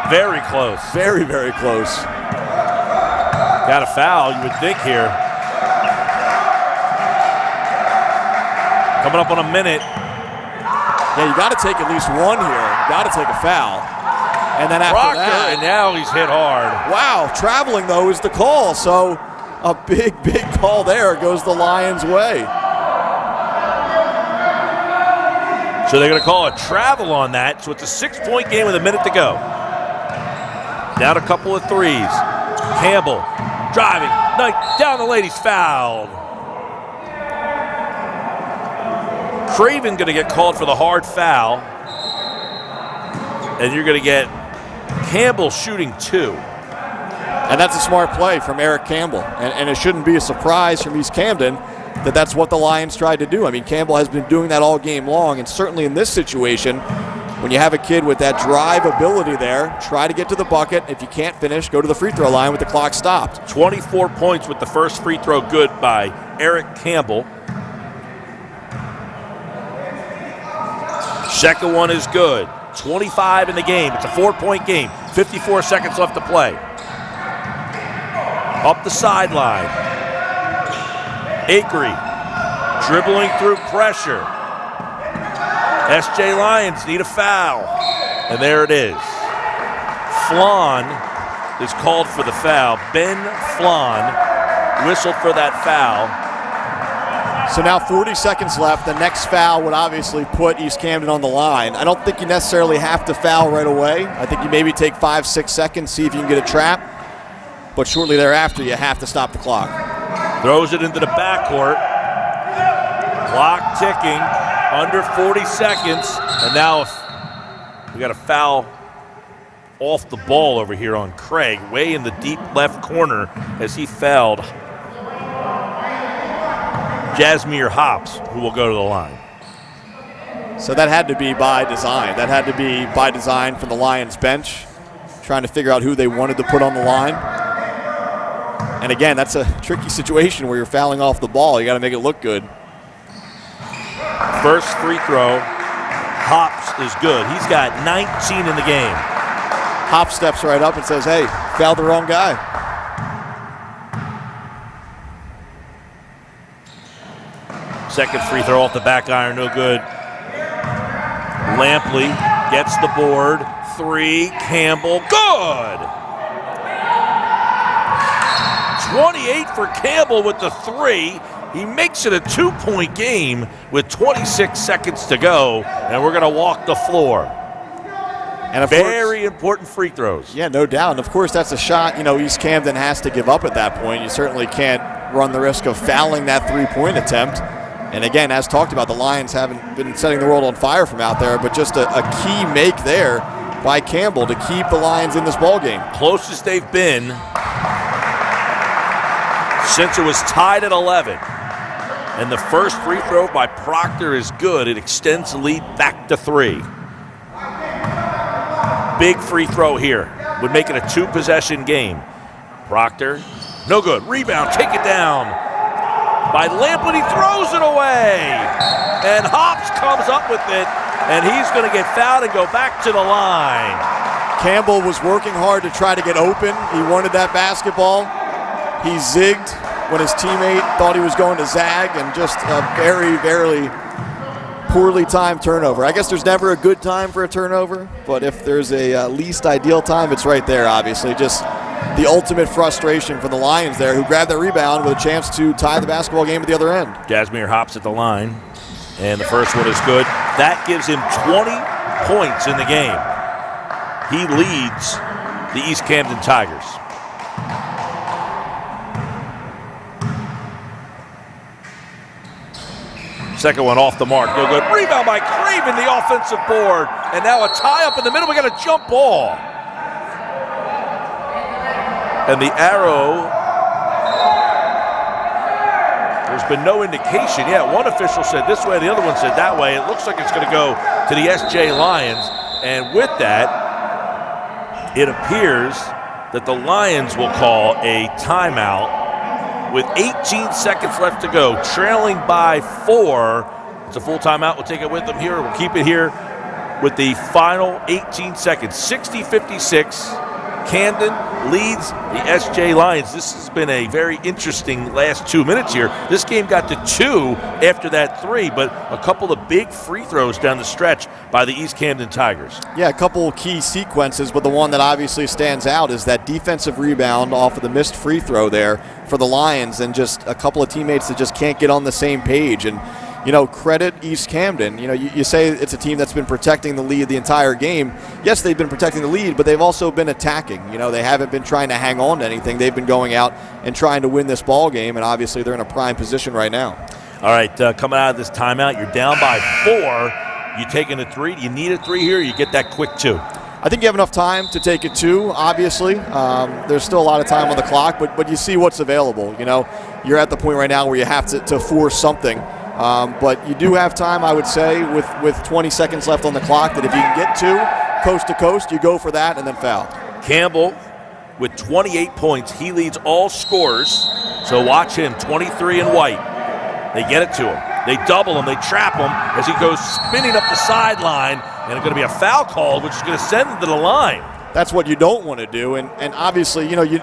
Very close. Very, very close. Got a foul, you would think here. Coming up on a minute. Yeah, you got to take at least one here. You got to take a foul. And then after Proctor, that. and now he's hit hard. Wow, traveling, though, is the call. So a big, big call there goes the Lions' way. So they're going to call a travel on that. So it's a 6-point game with a minute to go. Down a couple of threes. Campbell driving. Down the ladies, fouled. Craven going to get called for the hard foul. And you're going to get Campbell shooting 2. And that's a smart play from Eric Campbell. And it shouldn't be a surprise from East Camden that that's what the Lions tried to do. I mean, Campbell has been doing that all game long, and certainly in this situation, when you have a kid with that drive ability there, try to get to the bucket. If you can't finish, go to the free throw line with the clock stopped. 24 points with the first free throw good by Eric Campbell. Second one is good. 25 in the game. It's a 4-point game. 54 seconds left to play. Up the sideline. Akery dribbling through pressure. SJ Lions need a foul. And there it is. Flan is called for the foul. Ben Flan whistled for that foul. So now 40 seconds left. The next foul would obviously put East Camden on the line. I don't think you necessarily have to foul right away. I think you maybe take 5-6 seconds, see if you can get a trap. But shortly thereafter, you have to stop the clock. Throws it into the backcourt. Clock ticking. Under 40 seconds. And now we got a foul off the ball over here on Craig, way in the deep left corner as he fouled Jasmine Hobbs, who will go to the line. So that had to be by design. That had to be by design from the Lions bench, trying to figure out who they wanted to put on the line. And again, that's a tricky situation where you're fouling off the ball. You got to make it look good. First free throw, Hobbs is good. He's got 19 in the game. Hobbs steps right up and says, hey, fouled the wrong guy. Second free throw off the back iron, no good. Lampley gets the board. 3, Campbell, good! 28 for Campbell with the 3. He makes it a 2-point game with 26 seconds to go, and we're going to walk the floor. And of very important free throws. Yeah, no doubt. And of course, that's a shot, East Camden has to give up at that point. You certainly can't run the risk of fouling that three-point attempt. And again, as talked about, the Lions haven't been setting the world on fire from out there, but just a key make there by Campbell to keep the Lions in this ballgame. Closest they've been since it was tied at 11. And the first free throw by Proctor is good. It extends the lead back to 3. Big free throw here would make it a 2-possession game. Proctor, no good. Rebound, take it down by Lamplin. He throws it away. And Hops comes up with it, and he's going to get fouled and go back to the line. Campbell was working hard to try to get open. He wanted that basketball. He zigged when his teammate thought he was going to zag, and just a very, very poorly timed turnover. I guess there's never a good time for a turnover, but if there's a least ideal time, it's right there, obviously. Just the ultimate frustration for the Lions there, who grabbed that rebound with a chance to tie the basketball game at the other end. Jasmine Hops at the line, and the first one is good. That gives him 20 points in the game. He leads the East Camden Tigers. Second one off the mark, no good. Rebound by Craven, the offensive board. And now a tie up in the middle. We got a jump ball. And the arrow, there's been no indication yet. One official said this way, the other one said that way. It looks like it's going to go to the SJ Lions. And with that, it appears that the Lions will call a timeout with 18 seconds left to go, trailing by 4. It's a full timeout. We'll take it with them here. We'll keep it here with the final 18 seconds. 60-56. Camden leads the SJ Lions. This has been a very interesting last 2 minutes here. This game got to 2 after that 3, but a couple of big free throws down the stretch by the East Camden Tigers. Yeah, a couple key sequences, but the one that obviously stands out is that defensive rebound off of the missed free throw there for the Lions, and just a couple of teammates that just can't get on the same page. And credit East Camden. You say it's a team that's been protecting the lead the entire game. Yes, they've been protecting the lead, but they've also been attacking. They haven't been trying to hang on to anything. They've been going out and trying to win this ball game, and obviously they're in a prime position right now. All right, coming out of this timeout, you're down by 4. You taking a 3? Do you need a 3 here, or you get that quick 2? I think you have enough time to take it 2, obviously. There's still a lot of time on the clock, but you see what's available. You're at the point right now where you have to force something. But you do have time, I would say, with 20 seconds left on the clock, that if you can get 2 coast to coast, you go for that and then foul. Campbell with 28 points. He leads all scorers. So watch him, 23 in white. They get it to him. They double him. They trap him as he goes spinning up the sideline. And it's going to be a foul call, which is going to send him to the line. That's what you don't want to do. And obviously, you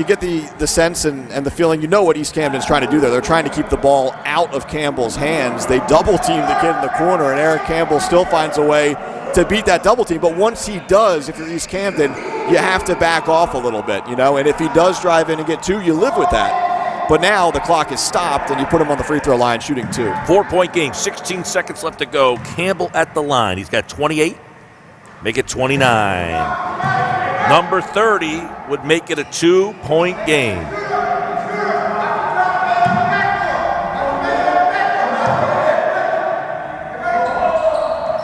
get the sense and the feeling what East Camden's trying to do there. They're trying to keep the ball out of Campbell's hands. They double team the kid in the corner, and Eric Campbell still finds a way to beat that double team. But once he does, if you're East Camden, you have to back off a little bit, and if he does drive in and get 2, you live with that. But now the clock is stopped, and you put him on the free throw line shooting 2. 4-point game, 16 seconds left to go. Campbell at the line. He's got 28. Make it 29. Number 30 would make it a 2-point game.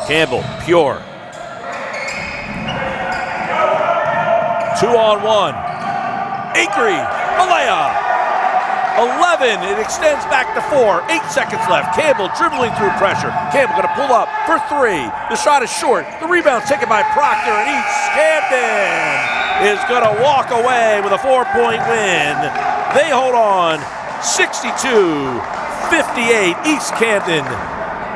Campbell, pure. 2-on-1. Acree, Malaya. 11, it extends back to 4. 8 seconds left. Campbell dribbling through pressure. Campbell going to pull up for 3. The shot is short. The rebound taken by Proctor, and East Camden is going to walk away with a 4-point win. They hold on 62-58. East Camden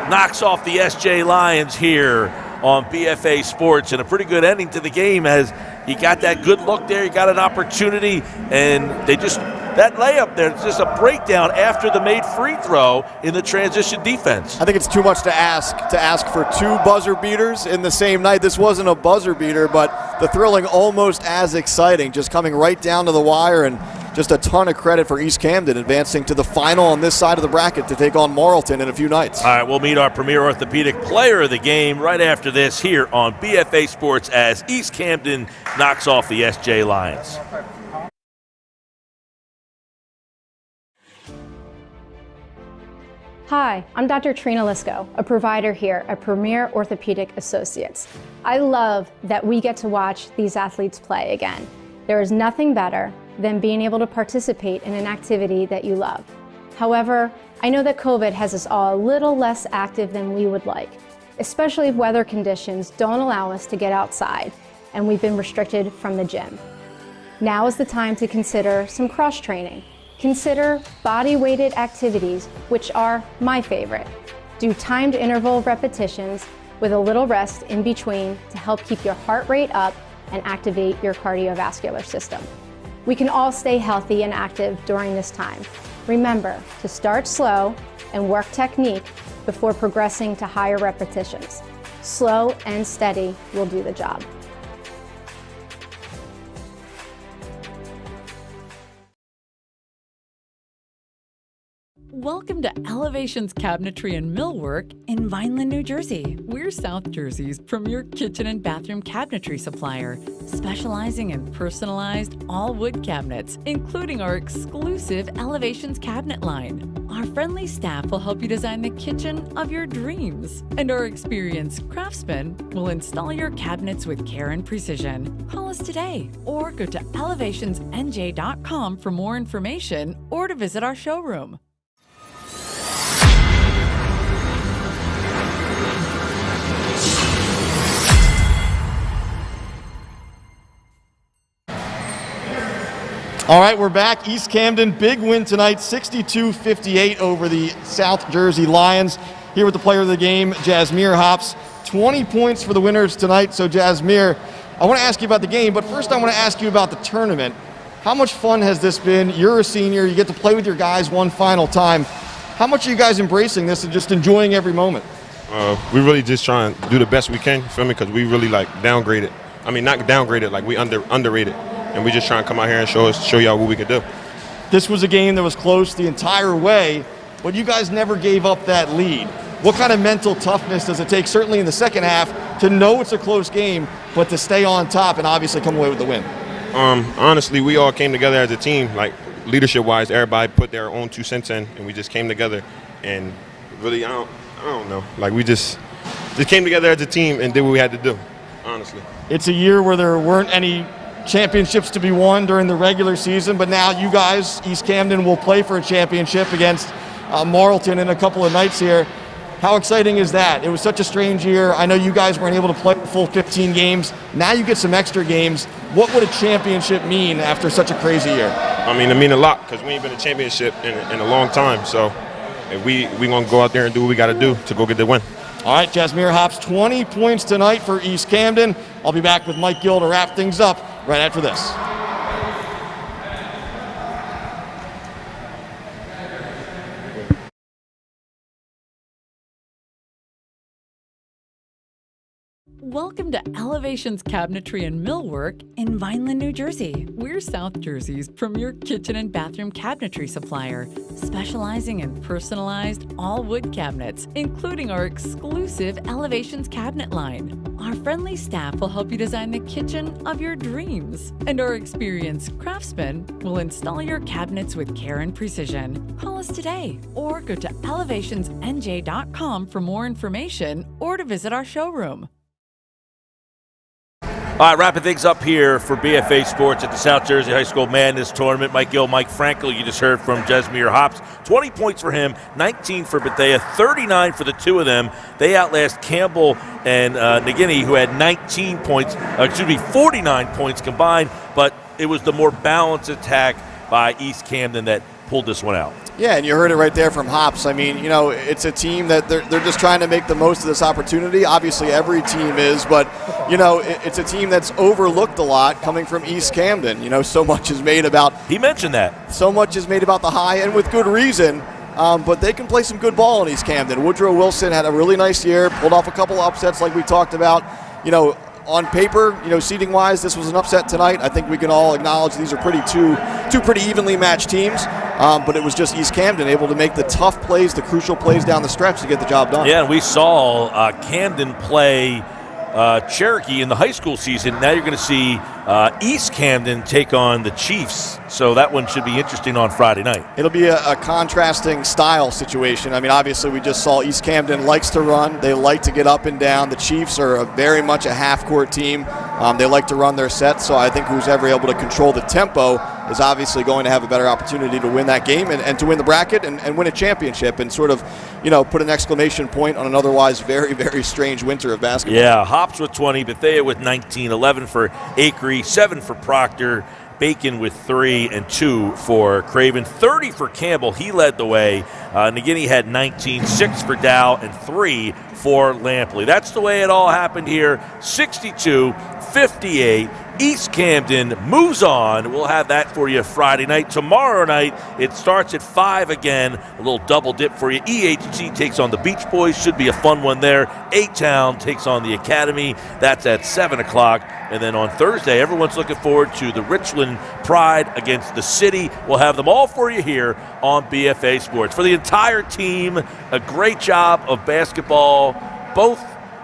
knocks off the SJ Lions here on BFA Sports, and a pretty good ending to the game as you got that good look there, you got an opportunity, and that layup there, it's just a breakdown after the made free throw in the transition defense. I think it's too much to ask for 2 buzzer beaters in the same night. This wasn't a buzzer beater, but the thrilling almost as exciting, just coming right down to the wire. And just a ton of credit for East Camden advancing to the final on this side of the bracket to take on Marlton in a few nights. All right, we'll meet our premier orthopedic player of the game right after this here on BFA Sports as East Camden knocks off the SJ Lions. Hi, I'm Dr. Trina Lisko, a provider here at Premier Orthopaedic Associates. I love that we get to watch these athletes play again. There is nothing better than being able to participate in an activity that you love. However, I know that COVID has us all a little less active than we would like, especially if weather conditions don't allow us to get outside and we've been restricted from the gym. Now is the time to consider some cross-training. Consider body-weighted activities, which are my favorite. Do timed interval repetitions with a little rest in between to help keep your heart rate up and activate your cardiovascular system. We can all stay healthy and active during this time. Remember to start slow and work technique before progressing to higher repetitions. Slow and steady will do the job. Welcome to Elevations Cabinetry and Millwork in Vineland, New Jersey. We're South Jersey's premier kitchen and bathroom cabinetry supplier, specializing in personalized all-wood cabinets, including our exclusive Elevations cabinet line. Our friendly staff will help you design the kitchen of your dreams, and our experienced craftsmen will install your cabinets with care and precision. Call us today or go to elevationsnj.com for more information or to visit our showroom. All right, we're back. East Camden, big win tonight, 62-58 over the South Jersey Lions. Here with the player of the game, Jasmine Hops. 20 points for the winners tonight. So, Jasmine, I want to ask you about the game, but first I want to ask you about the tournament. How much fun has this been? You're a senior. You get to play with your guys one final time. How much are you guys embracing this and just enjoying every moment? We really just trying to do the best we can, feel me? Because we really downgraded. I mean, not downgraded, we underrated. And we just trying to come out here and show y'all what we can do. This was a game that was close the entire way, but you guys never gave up that lead. What kind of mental toughness does it take, certainly in the second half, to know it's a close game, but to stay on top and obviously come away with the win? Honestly, we all came together as a team, leadership-wise. Everybody put their own 2 cents in, and we just came together. And really, I don't know. We just came together as a team and did what we had to do, honestly. It's a year where there weren't any championships to be won during the regular season, but now you guys, East Camden, will play for a championship against Marlton in a couple of nights here. How exciting is that? It was such a strange year. I know you guys weren't able to play the full 15 games. Now you get some extra games. What would a championship mean after such a crazy year? I mean, it means a lot because we ain't been a championship in a long time. So we going to go out there and do what we got to do to go get the win. All right, Jasmine Hops, 20 points tonight for East Camden. I'll be back with Mike Gill to wrap things up right after this. Welcome to Elevations Cabinetry and Millwork in Vineland, New Jersey. We're South Jersey's premier kitchen and bathroom cabinetry supplier, specializing in personalized all-wood cabinets, including our exclusive Elevations cabinet line. Our friendly staff will help you design the kitchen of your dreams, and our experienced craftsmen will install your cabinets with care and precision. Call us today or go to elevationsnj.com for more information or to visit our showroom. All right, wrapping things up here for BFA Sports at the South Jersey High School Madness Tournament. Mike Gill, Mike Frankel, you just heard from Jasmine Hops. 20 points for him, 19 for Bethea, 39 for the two of them. They outlast Campbell and Nagini, who had 49 points combined, but it was the more balanced attack by East Camden that pulled this one out. Yeah, and you heard it right there from Hops. I mean, it's a team that they're just trying to make the most of this opportunity. Obviously, every team is, but, it's a team that's overlooked a lot coming from East Camden. So much is made about... He mentioned that. So much is made about the high, and with good reason, but they can play some good ball in East Camden. Woodrow Wilson had a really nice year, pulled off a couple upsets like we talked about. on paper, seeding wise, this was an upset tonight. I think we can all acknowledge these are two pretty evenly matched teams. But it was just East Camden able to make the tough plays, the crucial plays down the stretch to get the job done. Yeah, and we saw Camden play Cherokee in the high school season. Now you're going to see East Camden take on the Chiefs. So that one should be interesting on Friday night. It'll be a contrasting style situation. I mean, obviously we just saw East Camden likes to run. They like to get up and down. The Chiefs are very much a half-court team. They like to run their sets. So I think who's ever able to control the tempo is obviously going to have a better opportunity to win that game and to win the bracket and win a championship and sort of, put an exclamation point on an otherwise very, very strange winter of basketball. Yeah, Hops with 20, Bethea with 19, 11 for Acree, 7 for Proctor, Bacon with 3 and 2 for Craven, 30 for Campbell. He led the way. And again, he had 19, 6 for Dow, and 3 for Lampley. That's the way it all happened here. 62-58. East Camden moves on. We'll have that for you Friday night. Tomorrow night, it starts at 5 again. A little double dip for you. EHC takes on the Beach Boys. Should be a fun one there. A-Town takes on the Academy. That's at 7 o'clock. And then on Thursday, everyone's looking forward to the Richland Pride against the City. We'll have them all for you here on BFA Sports. For the entire team, a great job of basketball. Both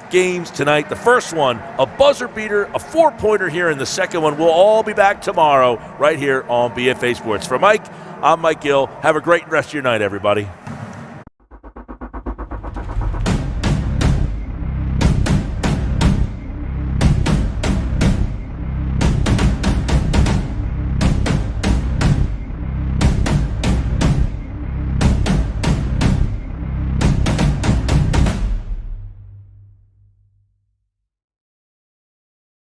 games tonight. The first one, a buzzer beater, a 4-pointer here in the second one. We'll all be back tomorrow right here on BFA Sports. For Mike, I'm Mike Gill. Have a great rest of your night, everybody.